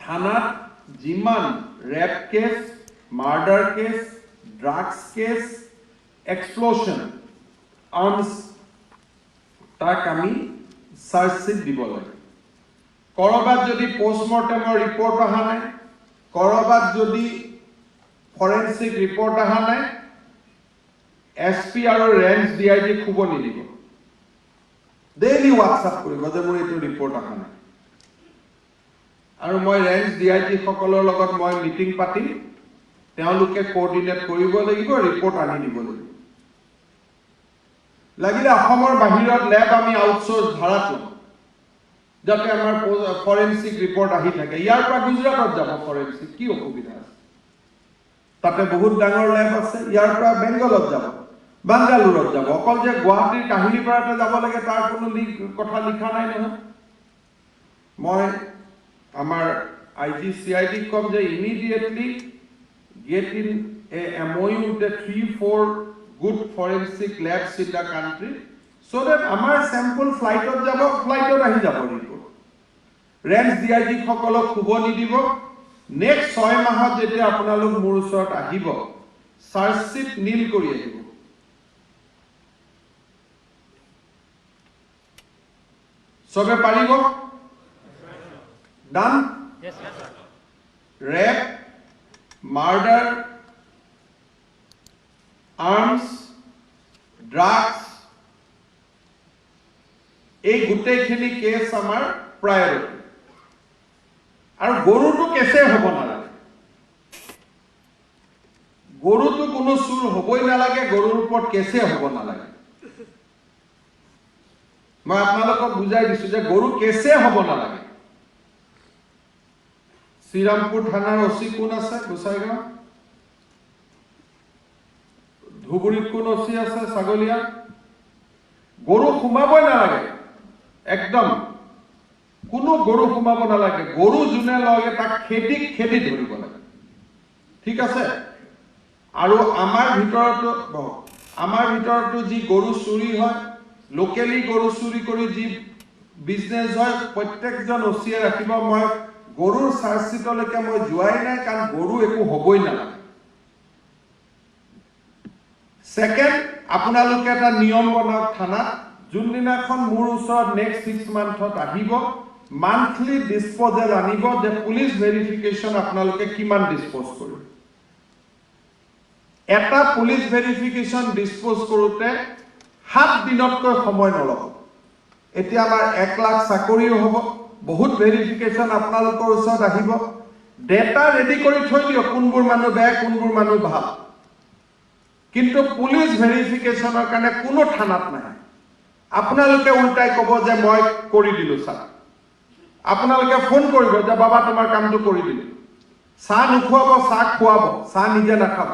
থানাত যিমান rape case, murder case, drugs case, explosion, arms, তাক আমি চাৰ্জশ্বিট দিব লাগে। কৰবাত যদি পষ্টমৰ্টেমৰ ৰিপৰ্ট অহা নাই, কৰবাত যদি ফৰেনচিক ৰিপৰ্ট অহা নাই, SP আৰু ৰেঞ্জ DIG খুব নিদিব। ডেইলি হোৱাটছআপ কৰিব যে মোৰ এইটো ৰিপৰ্ট অহা নাই। আৰু মই ৰেঞ্জ DIG সকলৰ লগত মই মিটিং পাতিম, তেওঁলোকে কোঅৰ্ডিনেট কৰিব লাগিব, ৰিপৰ্ট আনি দিব লাগিব। লাগিলে অসমৰ বাহিৰত লেব আমি আউটসোৰ্স ভাড়াত ল'ম, যাতে আমাৰ ফৰেনচিক ৰিপৰ্ট আহি থাকে। ইয়াৰ পৰা গুজৰাটত যাব ফৰেনচিক, কি অসুবিধা আছে? তাতে বহুত ডাঙৰ লেব আছে। ইয়াৰ পৰা বেংগলত যাব, বাংগালোৰত যাব অকল যে গুৱাহাটীৰ কাহিলীপাৰাতে যাব লাগে তাৰ কোনো কথা লিখা নাই নহয় মই আমাৰ আইজি CID কম যে immediately get in a MOU with the 3-4 good forensic labs in the country so that আমাৰ sample flightত যাব flightত আহি যাব report ৰেঞ্জ DIG সকলক খুব নিদিব নেক্সট 6 মাহত যেতিয়া আপোনালোক মোৰ ওচৰত আহিব চাৰ্জ শিট নীল কৰি আহিব সবে পাৰিব ডান Yes, sir. rape murder arms drugs এই গোটেইখিনি কেছ আমাৰ প্ৰায়ৰিটি আৰু গৰুটো কেছে হ'ব নালাগে গৰুটো কোনো চুৰ হ'বই নালাগে গৰুৰ ওপৰত কেছে হ'ব নালাগে মই আপোনালোকক বুজাই দিছো যে গৰু কেছে হ'ব নালাগে শ্ৰীৰামপুৰ থানাৰ ওসি কোন আছে গোসাইগাঁও ধুবুৰীত কোন ওসি আছে ছাগলীয়া গৰু সোমাবই নালাগে একদম কোনো গৰু সোমাব নালাগে গৰু যোনে লগে তাক খেদি ধৰিব লাগে ঠিক আছে আৰু আমাৰ ভিতৰতো যি গৰু চুৰি হয় লোকেলি গৰু চুৰি কৰি যি বিজনেছ হয় প্ৰত্যেকজন ওসিয়ে ৰাখিব মই গৰুৰ চাৰ্জচিটলৈকে মই যোৱাই নাই কাৰণ গৰু একো হ'বই নালাগে সেকেন্ড আপোনালোকে এটা নিয়ম বনাওক থানাত যোনদিনাখন মোৰ ওচৰত নেক্সট 6 মান্থত আহিব মান্থলি ডিসপোজেল আনিব যে পুলিচ ভেৰিফিকেশ্যন আপোনালোকে কিমান ডিসপোজ কৰিব এটা পুলিচ ভেৰিফিকেশ্যন ডিসপোজ কৰোতে 7 দিনতকৈ সময় নলব এতিয়া আমাৰ 1 লাখ চাকৰিও হ'ব বহুত ভেৰিফিকেশ্যন আপোনালোকৰ ওচৰত আহিব ডেটা ৰেডি কৰি থৈ দিও কোনবোৰ মানুহ বেয়া কোনবোৰ মানুহ ভাল কিন্তু পুলিচ ভেৰিফিকেশ্যনৰ কাৰণে কোনো থানাত নাই আপোনালোকে উল্টাই ক'ব যে মই কৰি দিলো স্যাৰ আপোনালোকে ফোন কৰিব যে বাবা তোমাৰ কামটো কৰি দিলো চাহ নুখুৱাব চাহ খুৱাব চাহ নিজে নাখাব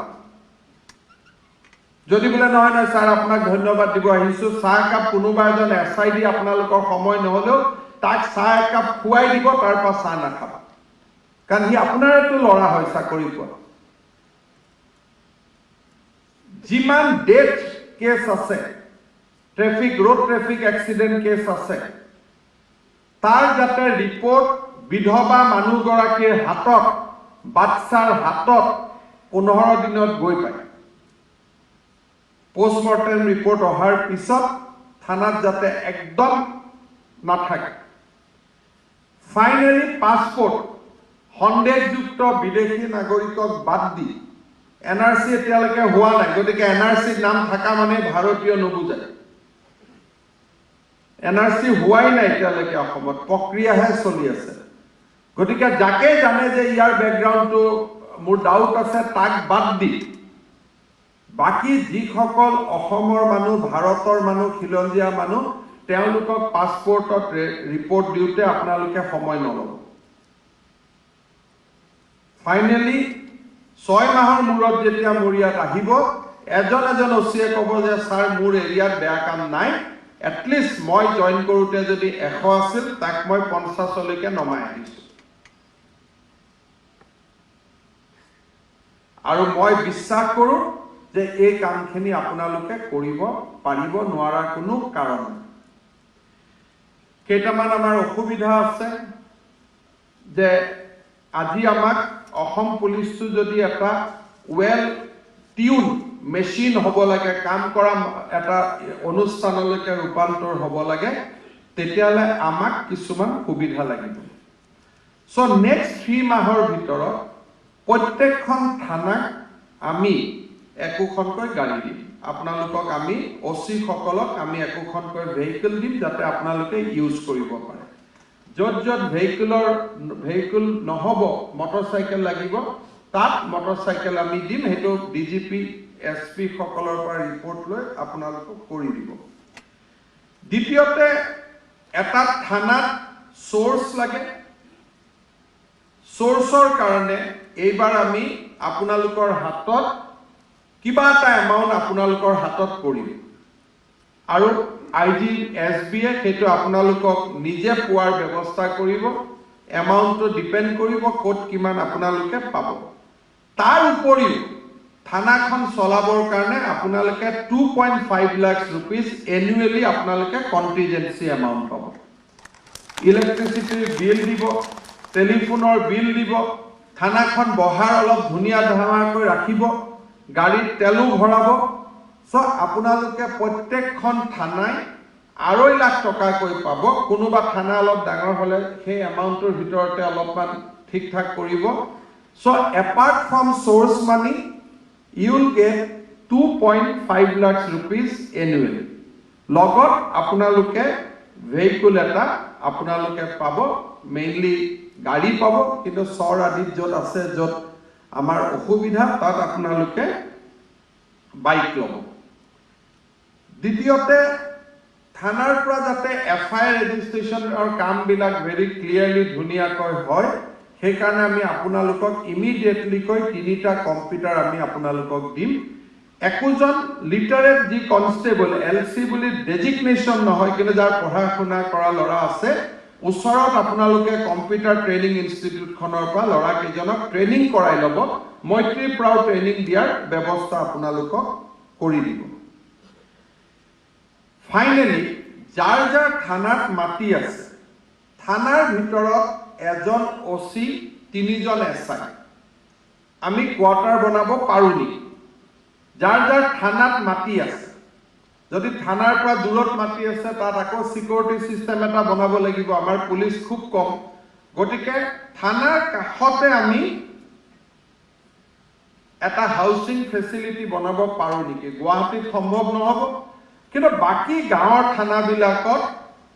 যদি বলে নহয় নহয় স্যাৰ আপোনাক ধন্যবাদ দিব আহিছো চাহ কাপ কোনোবা এজন SID আপোনালোকৰ সময় নহলেও তাক চাহ একাপ খুৱাই দিব তাৰ পৰা চাহ নাখাব কাৰণ হি আপোনাৰটো লৰা হয় চাকৰি পোৱা যিমান ডেথ কেছ আছে ৰোড ট্ৰেফিক এক্সিডেন্ট কেছ আছে তাৰ যাতে ৰিপৰ্ট বিধৱা মানুহগৰাকীৰ হাতত বাচ্চাৰ হাতত 15 দিনত গৈ পায় পোষ্টমৰ্টেম ৰিপৰ্ট অহাৰ পিছত থানাত যাতে একদম নাথাকে ফাইনালি পাসপোৰ্ট সন্দেহযুক্ত বিদেশী নাগৰিকক বাদ দি NRC এতিয়ালৈকে হোৱা নাই গতিকে NRC নাম থাকা মানে ভাৰতীয় নুবুজায় NRC হোৱাই নাই এতিয়ালৈকে অসমত প্ৰক্ৰিয়াহে চলি আছে গতিকে যাকে জানে যে ইয়াৰ ব্যাকগ্ৰাউণ্ডটো মোৰ ডাউট আছে তাক বাদ দি বাকি যিসকল অসমৰ মানুহ ভাৰতৰ মানুহ খিলঞ্জীয়া মানুহ তেওঁলোকক পাসপোৰ্টত ৰিপৰ্ট দিওতে আপোনালোকে সময় নলব ফাইনালি 6 মাহৰ মূৰত যেতিয়া মোৰ ইয়াত আহিব এজন ওসিয়ে ক'ব যে স্যাৰ মোৰ এৰিয়াত বেয়া কাম নাই এটলিষ্ট মই জয়েন কৰোতে যদি 100 আছিল তাক মই 50 লৈকে নমাই আহিছো আৰু মই বিশ্বাস কৰো যে এই কামখিনি আপোনালোকে কৰিব পাৰিব নোৱাৰা কোনো কাৰণ নাই কেইটামান আমাৰ অসুবিধা আছে যে আজি আমাক অসম পুলিচটো যদি এটা ওয়েল টিউন মেচিন হ'ব লাগে কাম কৰা এটা অনুষ্ঠানলৈকে ৰূপান্তৰ হ'ব লাগে তেতিয়ালে আমাক কিছুমান সুবিধা লাগিব সো নেক্সট 3 মাহৰ ভিতৰত প্ৰত্যেকখন থানাক আমি একোখনকৈ গাড়ী দিম আপোনালোকক আমি ওসি সকলক আমি একোখনকৈ ভেহিকল দিম যাতে আপোনালোকে ইউজ কৰিব পাৰে যত ভেহিকল নহব মটৰচাইকেল লাগিব তাত মটৰচাইকেল আমি দিম হেতু DGP SP সকলৰ পৰা ৰিপৰ্ট লৈ আপোনালোকক কৰি দিব দ্বিতীয়তে এটা থানাত সোৰ্স লাগে সোৰ্সৰ কাৰণে এইবাৰ আমি আপোনালোকৰ হাতত কিবা এটা এমাউণ্ট আপোনালোকৰ হাতত পৰিব আৰু IGSB-য়ে সেইটো আপোনালোকক নিজে পোৱাৰ ব্যৱস্থা কৰিব এমাউণ্টটো ডিপেণ্ড কৰিব ক'ত কিমান আপোনালোকে পাব তাৰ উপৰিও থানাখন চলাবৰ কাৰণে আপোনালোকে 2.5 লাখ ৰুপিজ এনুৱেলি আপোনালোকে কণ্টিজেন্সি এমাউণ্ট পাব ইলেক্ট্ৰিচিটিৰ বিল দিব টেলিফোনৰ বিল দিব থানাখন বহাৰ অলপ ধুনীয়া ধৰণকৈ ৰাখিব গাড়ীত তেলো ভৰাব সো আপোনালোকে প্ৰত্যেকখন থানাই 2.5 লাখ টকাকৈ পাব কোনোবা থানা অলপ ডাঙৰ হলে সেই এমাউণ্টৰ ভিতৰতে অলপমান ঠিক ঠাক কৰিব so apart from source money you will get 2.5 lakhs rupees annually লগত আপোনালোকে vehicle এটা আপোনালোকে পাব মেইনলি গাড়ী পাব কিন্তু সৰ আদি যত আছে যত আমাৰ অসুবিধা তাত আপোনালোকে বাইক ল'ব দ্বিতীয়তে থানাৰ পৰা যাতে FIR ৰেজিষ্ট্ৰেচনৰ কামবিলাক ভেৰি ক্লিয়াৰলি ধুনীয়াকৈ হয় সেইকাৰণে আমি আপোনালোকক ইমিডিয়েটলি কৈ 3টা কম্পিউটাৰ আমি আপোনালোকক দিম একোজন লিটাৰেট যি কনষ্টেবল LC বুলি ডেজিগনেশ্যন নহয় কিন্তু যাৰ পঢ়া শুনা কৰা ল'ৰা আছে ওচৰত আপোনালোকে কম্পিউটাৰ ট্ৰেইনিং ইনষ্টিটিউটখনৰ পৰা ল'ৰা কেইজনক ট্ৰেইনিং কৰাই ল'ব মৈত্ৰী প্ৰাও ট্ৰেইনিং দিয়াৰ ব্যৱস্থা আপোনালোকক কৰি দিব ফাইনেলি যাৰ যাৰ থানাত মাটি আছে থানাৰ ভিতৰত এজন OC 3জন SI আমি কোৱাৰ্টাৰ বনাব পাৰো নি যাৰ যাৰ থানাত মাটি আছে যদি থানাৰ পৰা দূৰত মাটি আছে তাত আকৌ সিকিউৰিটি সিস্টেম এটা বনাব লাগিব আমাৰ পুলিশ খুব কম গতিকে থানাৰ কাষতে আমি এটা হাউচিং ফেসিলিটি বনাব পাৰো নেকি গুৱাহাটীত সম্ভৱ নহব কিন্তু বাকি গাঁৱৰ থানাবিলাকত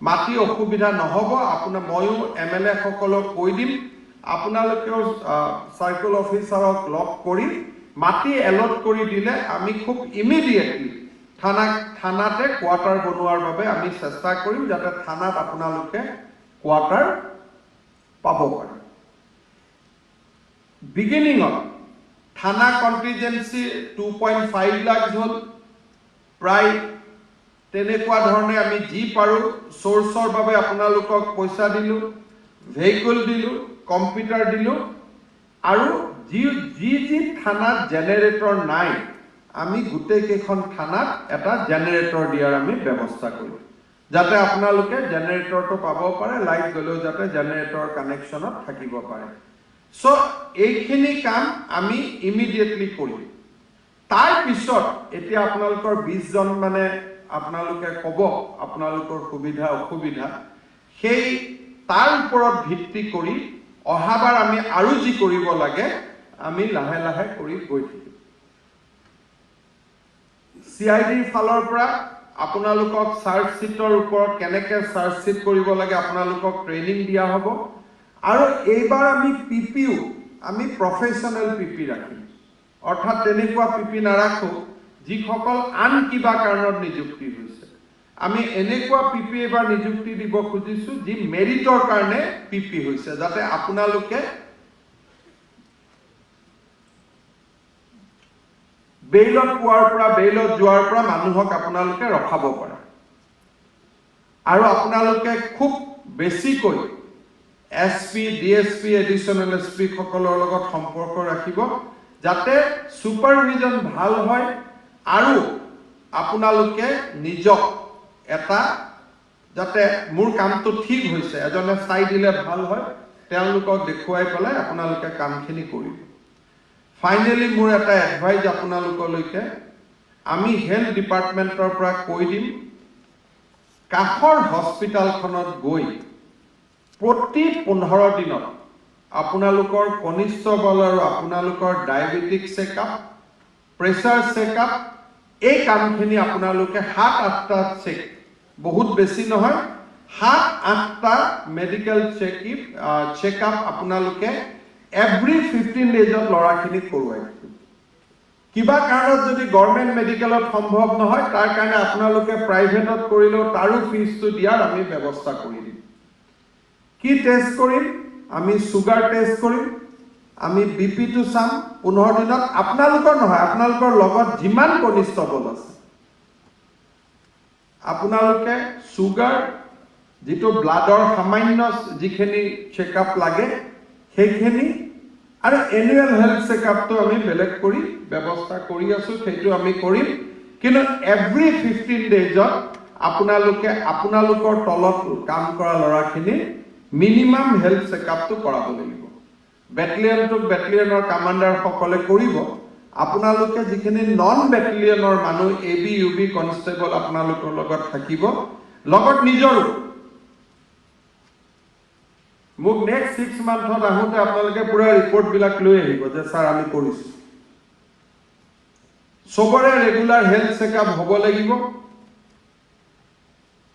মাটি অসুবিধা নহব আপোনাৰ ময়ো MLA সকলক কৈ দিম আপোনালোকেও সাৰ্কেল অফিচাৰক লগ কৰি মাটি এলট কৰি দিলে আমি খুব ইমিডিয়েটলি থানাতে কোৱাৰ্টাৰ বনোৱাৰ বাবে আমি চেষ্টা কৰিম যাতে থানাত আপোনালোকে কোৱাৰ্টাৰ পাব পাৰে বিগিনিঙত থানা কণ্টিজেন্সি 2.5 লাখ হ'ল প্ৰায় তেনেকুৱা ধৰণে আমি যি পাৰো সোৰ্সৰ বাবে আপোনালোকক পইচা দিলো ভেহিকল দিলো কম্পিউটাৰ দিলো আৰু যি থানাত জেনেৰেটৰ নাই আমি গোটেই কেইখন থানাত এটা জেনেৰেটৰ দিয়াৰ আমি ব্যৱস্থা কৰিম যাতে আপোনালোকে জেনেৰেটৰটো পাব পাৰে লাইট গলেও যাতে জেনেৰেটৰ কানেকশ্যনত থাকিব পাৰে সো এইখিনি কাম আমি ইমিডিয়েটলি কৰিম তাৰ পিছত এতিয়া আপোনালোকৰ 20 জন মানে আপোনালোকে কব আপোনালোকৰ সুবিধা অসুবিধা সেই তাৰ ওপৰত ভিত্তি কৰি অহাবাৰ আমি আৰু যি কৰিব লাগে আমি লাহে লাহে কৰি গৈ থাকিম CID ফালৰ পৰা আপোনালোকক চাৰ্জ শিটৰ ওপৰত কেনেকৈ চাৰ্জ শিট কৰিব লাগে আপোনালোকক ট্ৰেইনিং দিয়া হ'ব আৰু এইবাৰ আমি PPU আমি প্ৰফেশনাল PP ৰাখিম অৰ্থাৎ তেনেকুৱা PP নাৰাখো যিসকল আন কিবা কাৰণত নিযুক্তি হৈছে আমি এনেকুৱা PP এবাৰ নিযুক্তি দিব খুজিছো যি মেৰিটৰ কাৰণে PP হৈছে যাতে আপোনালোকে বেইলত পোৱাৰ পৰা বেইলত যোৱাৰ পৰা মানুহক আপোনালোকে ৰখাব পাৰে আৰু আপোনালোকে খুব বেছিকৈ SP DSP এডিশনাল SP সকলৰ লগত সম্পৰ্ক ৰাখিব যাতে সুপাৰভিজন ভাল হয় আৰু আপোনালোকে নিজক এটা যাতে মোৰ কামটো ঠিক হৈছে এজনে চাই দিলে ভাল হয় তেওঁলোকক দেখুৱাই পেলাই আপোনালোকে কামখিনি কৰিব ফাইনেলি মোৰ এটা এডভাইস আপোনালোকলৈকে আমি হেলথ ডিপাৰ্টমেন্টৰ পৰা কৈ দিম কাখৰ হস্পিটালখনত গৈ প্ৰতি 15 দিনত আপোনালোকৰ কনিষ্ঠ বল আৰু আপোনালোকৰ ডায়াবেটিক চেকআপ প্ৰেছাৰ চেকআপ এই কামখিনি আপোনালোকে 7-8টা চেক বহুত বেছি নহয় 7-8টা মেডিকেল চেকআপ আপোনালোকে এভৰি 15 ডেজত লৰাখিনি কৰোৱাই কিবা কাৰণত যদি গভৰ্নমেন্ট মেডিকেলত সম্ভৱ নহয় তাৰ কাৰণে আপোনালোকে প্ৰাইভেটত কৰিলেও তাৰো ফিজটো দিয়াৰ আমি ব্যৱস্থা কৰি দিম কি টেষ্ট কৰিম আমি সুগাৰ টেষ্ট কৰিম আমি বিপিটো চাম 15 দিনত আপোনালোকৰ নহয় আপোনালোকৰ লগত যিমান কনিষ্ঠ বল আছে আপোনালোকে সুগাৰ যেটো ব্লাডৰ সামান্য যিখিনি চেকআপ লাগে সেইখিনি আৰু এনুৱেল হেলথ চেকআপটো আমি বেলেগ কৰি ব্যৱস্থা কৰি আছো সেইটো আমি কৰিম কিন্তু এভৰি 15 ডেজত আপোনালোকে আপোনালোকৰ তলত কাম কৰা লৰাখিনি মিনিমাম হেলথ চেকআপটো কৰাব লাগিব বেটেলিয়নৰ কমান্ডাৰ সকলে কৰিব আপোনালোকে যিখিনি নন বেটেলিয়নৰ মানুহ এবি ইউবি কনষ্টেবল আপোনালোকৰ লগত থাকিব লগত নিজৰো মোক নেক্সট 6 মান্থত আহোতে আপোনালোকে পুৰা ৰিপৰ্ট বিলাক লৈ আহিব যে স্যাৰ আমি কৰিছো সবৰে ৰেগুলাৰ হেলথ চেকআপ হ'ব লাগিব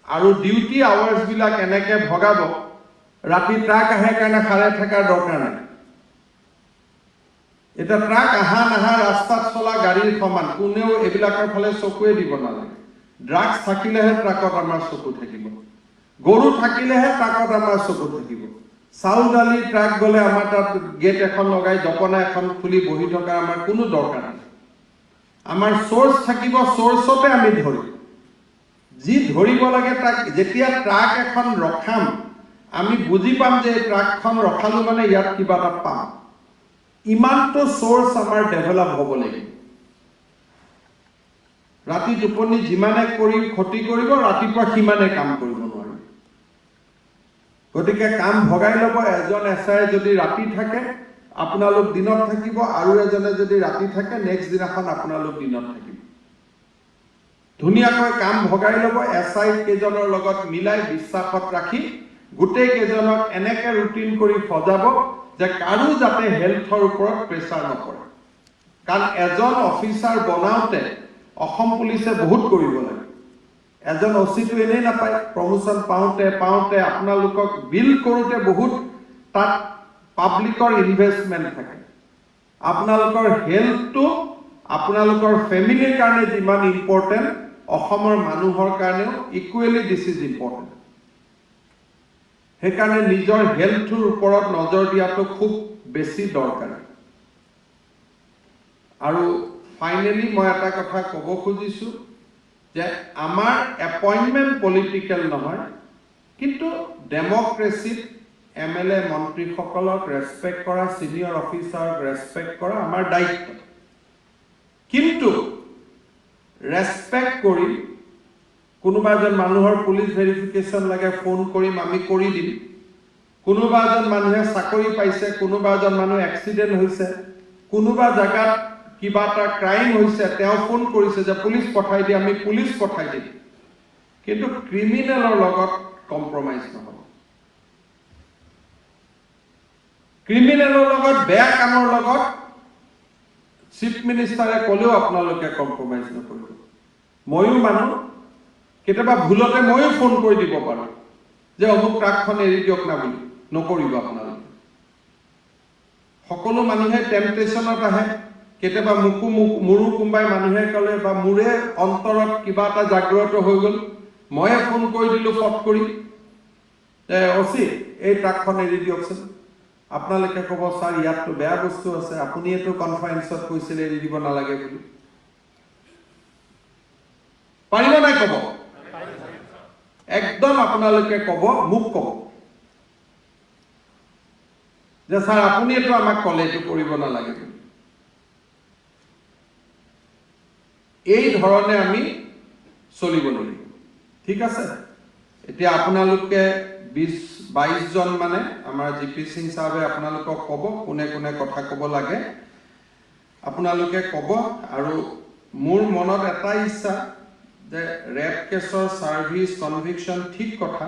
আৰু ডিউটি আৱাৰ্স বিলাক এনেকে ভগাব ৰাতি ট্ৰাক আহে কাৰণে খাৰে থাকাৰ দৰকাৰ নাই এটা ট্ৰাক আহা নাহা ৰাস্তাত চলা গাড়ীৰ সমান কোনেও এবিলাকৰ ফালে চকুৱে দিব নালাগে ড্ৰাগছ থাকিলেহে ট্ৰাকত আমাৰ চকু থাকিব গৰু থাকিলেহে ট্ৰাকত আমাৰ চকু থাকিব চাউল দালি ট্ৰাক গলে আমাৰ তাত গেট এখন লগাই জপনা এখন খুলি বহি থকা আমাৰ কোনো দৰকাৰ নাই আমাৰ সোৰ্স থাকিব সোৰ্সতে আমি ধৰিম যি ধৰিব লাগে তাক যেতিয়া ট্ৰাক এখন ৰখাম আমি বুজি পাম যে ট্ৰাকখন ৰখালো মানে ইয়াত কিবা এটা পাম ইমানটো সোৰ্স আমাৰ ডেভেলপ হ'ব লাগিব ৰাতি টোপনি যিমানে কৰি ক্ষতি কৰিব ৰাতিপুৱা সিমানে কাম কৰিব নোৱাৰিব গতিকে কাম ভগাই ল'ব এজন এছআই যদি ৰাতি থাকে আপোনালোক দিনত থাকিব আৰু এজনে যদি ৰাতি থাকে নেক্সট দিনাখন আপোনালোক দিনত থাকিব ধুনিয়াকৈ কাম ভগাই ল'ব এছআই কেজনৰ লগত মিলাই বিশ্বাসত ৰাখি গোটেই কেজনক এনেকে ৰুটিন কৰি সজাব যে কাৰো যাতে হেলথৰ ওপৰত প্ৰেছাৰ নপৰে কাৰণ এজন অফিচাৰ বনাওতে অসম পুলিচে বহুত কৰিব লাগে এজন অচিটো এনেই নাপায় প্ৰমোশন পাওঁতে আপোনালোকক বিল কৰোতে বহুত তাত পাব্লিকৰ ইনভেষ্টমেন্ট থাকে আপোনালোকৰ হেলথটো আপোনালোকৰ ফেমিলিৰ কাৰণে যিমান ইম্পৰ্টেন্ট অসমৰ মানুহৰ কাৰণেও ইকুৱেলি দিস ইজ ইম্পৰ্টেন্ট সেইকাৰণে নিজৰ হেলথৰ ওপৰত নজৰ দিয়াটো খুব বেছি দৰকাৰ আৰু ফাইনেলি মই এটা কথা ক'ব খুজিছো যে আমাৰ এপইন্টমেন্ট পলিটিক্যাল নহয় কিন্তু ডেমক্ৰেসিত এমএলএ মন্ত্ৰী সকলক ৰেসপেক্ট কৰা সিনিয়ৰ অফিচাৰক ৰেসপেক্ট কৰা আমাৰ দায়িত্ব কিন্তু ৰেসপেক্ট কৰি কোনোবা এজন মানুহৰ পুলিশ ভেৰিফিকেশন লাগে ফোন কৰিম আমি কৰি দিম কোনোবা এজন মানুহে চাকৰি পাইছে কোনোবা এজন মানুহ এক্সিডেন্ট হৈছে কোনোবা জায়গাত কিবা এটা ক্ৰাইম হৈছে তেওঁ ফোন কৰিছে যে পুলিশ পঠাই দি আমি পুলিশ পঠাই দিম কিন্তু ক্ৰিমিনেলৰ লগত কম্প্ৰমাইজ নহব ক্ৰিমিনেলৰ লগত বেয়া কামৰ লগত চিফ মিনিষ্টাৰে কলেও আপোনালোকে কম্প্ৰমাইজ নকৰিব ময়ো মানুহ কেতিয়াবা ভুলতে ময়ো ফোন কৰি দিব পাৰো যে অমুক ট্ৰাকখন এৰি দিয়ক না বুলি নকৰিব আপোনালোকে সকলো মানুহে টেম্পটেশনত আহে কেতিয়াবা মোৰো কোনোবাই মানুহে কলে বা মোৰে অন্তৰত কিবা এটা জাগ্ৰত হৈ গল ময়ে ফোন কৰি দিলো ফট কৰি অচি এই ট্ৰাকখন এৰি দিয়কচোন আপোনালোকে ক'ব স্যাৰ ইয়াতটো বেয়া বস্তু আছে আপুনি এটো কনফাৰেন্সত কৈছিলে এৰি দিব নালাগে বুলি পাৰিব নাই ক'ব একদম আপোনালোকে ক'ব মোক ক'ব যে স্যাৰ আপুনি এটো আমাক ক'লে এটো কৰিব নালাগে এই ধৰণে আমি চলিব লাগিব ঠিক আছে এতিয়া আপোনালোকে 20-22 জন মানে আমাৰ জিপি সিং সাহেবে আপোনালোকক ক'ব কোনে কোনে কথা ক'ব লাগে আপোনালোকে ক'ব আৰু মোৰ মনত এটা ইচ্ছা যে ৰেপ কেছৰ সাৰ্ভিস কনভিকশন ঠিক কথা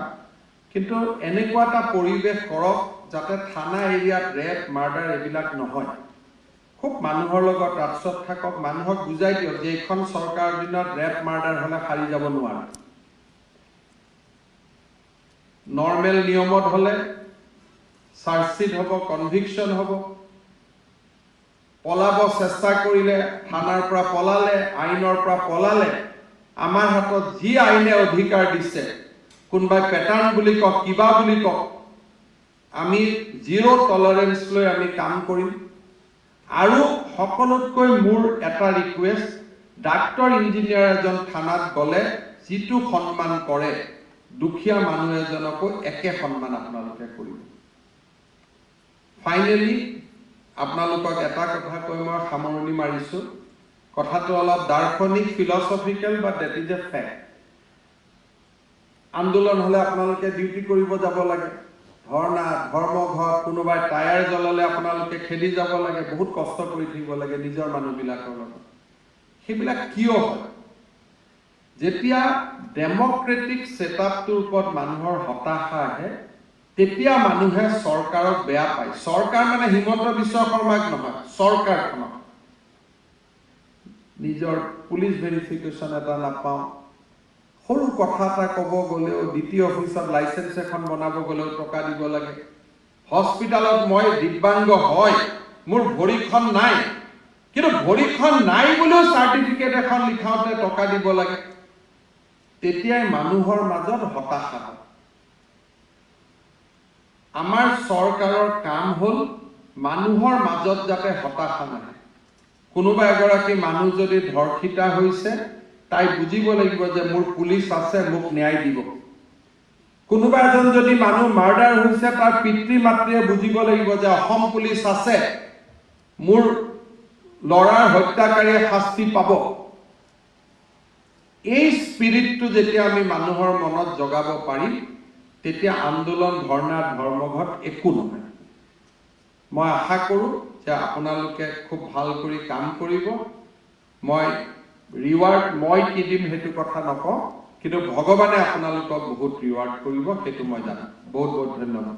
কিন্তু এনেকুৱা এটা পৰিবেশ কৰক যাতে থানা এৰিয়াত ৰেপ মাৰ্ডাৰ এবিলাক নহয় খুব মানুহৰ লগত ৰাজত থাকক মানুহক বুজাই দিয়ক যে এখন সৰকাৰৰ দিনত ৰেপ মাৰ্ডাৰ হলে খালি যাব নোৱাৰে নৰ্মেল নিয়মত হলে চাৰ্জশিট হ'ব কনভিকশন হ'ব পলাব চেষ্টা কৰিলে থানাৰ পৰা পলালে আইনৰ পৰা পলালে আমাৰ হাতত যি আইনে অধিকাৰ দিছে কোনবাই পেটাৰ্ন বুলি কক কিবা বুলি কক আমি জিৰো টলাৰেন্স লৈ আমি কাম কৰিম আৰু সকলোতকৈ মোৰ এটা ৰিকুৱেষ্ট ডাক্তৰ ইঞ্জিনিয়াৰ এজন থানাত গ'লে যিটো সন্মান কৰে দুখীয়া মানুহ এজনকো একে সন্মান আপোনালোকে কৰিব ফাইনেলি আপোনালোকক এটা কথা কৈ মই সামৰণি মাৰিছো কথাটো অলপ দাৰ্শনিক philosophical but that is a fact আন্দোলন হলে আপোনালোকে ডিউটি কৰিব যাব লাগে ধৰ্ণা ধৰ্মঘট কোনোবাই টায়াৰ জ্বলালে আপোনালোকে খেদি যাব লাগে বহুত কষ্ট কৰি থাকিব লাগে নিজৰ মানুহবিলাকৰ লগত সেইবিলাক কিয় হয় যেতিয়া ডেমক্ৰেটিক সেটআপটোৰ ওপৰত মানুহৰ হতাশা আহে তেতিয়া মানুহে চৰকাৰক বেয়া পায় চৰকাৰ মানে হিমন্ত বিশ্ব শৰ্মাক নহয় চৰকাৰখনক নিজৰ পুলিচ ভেৰিফিকেশন এটা নাপাওঁ সৰু কথা এটা ক'ব গ'লেও দ্বিতীয় অফিচত লাইসেন্স এখন বনাব গ'লেও টকা দিব লাগে হস্পিটালত মই দিব্যাংগ হয় মোৰ ভৰিখন নাই কিন্তু ভৰিখন নাই বুলিও সাৰ্টিফিকেট এখন লিখাওতে টকা দিব লাগে তেতিয়াই মানুহৰ মাজত হতাশা হয় আমাৰ চৰকাৰৰ কাম হ'ল মানুহৰ মাজত যাতে হতাশা নাহে কোনোবা এগৰাকী মানুহ যদি ধৰ্ষিতা হৈছে তাই বুজিব লাগিব যে মোৰ পুলিচ আছে মোক ন্যায় দিব কোনোবা এজন যদি মানুহ মাৰ্ডাৰ হৈছে তাৰ পিতৃ মাতৃয়ে বুজিব লাগিব যে অসম পুলিচ আছে মোৰ লৰাৰ হত্যাকাৰীয়ে শাস্তি পাব এই স্পিৰিটটো যেতিয়া আমি মানুহৰ মনত জগাব পাৰিম তেতিয়া আন্দোলন ধৰ্ণা ধৰ্মঘট একো নহয় মই আশা কৰো যে আপোনালোকে খুব ভাল কৰি কাম কৰিব মই ৰিৱাৰ্ড মই কি দিম হেতু কথা নকওঁ কিন্তু ভগৱানে আপোনালোকক বহুত ৰিৱাৰ্ড কৰিব হেতু মই জানো বহুত বহুত ধন্যবাদ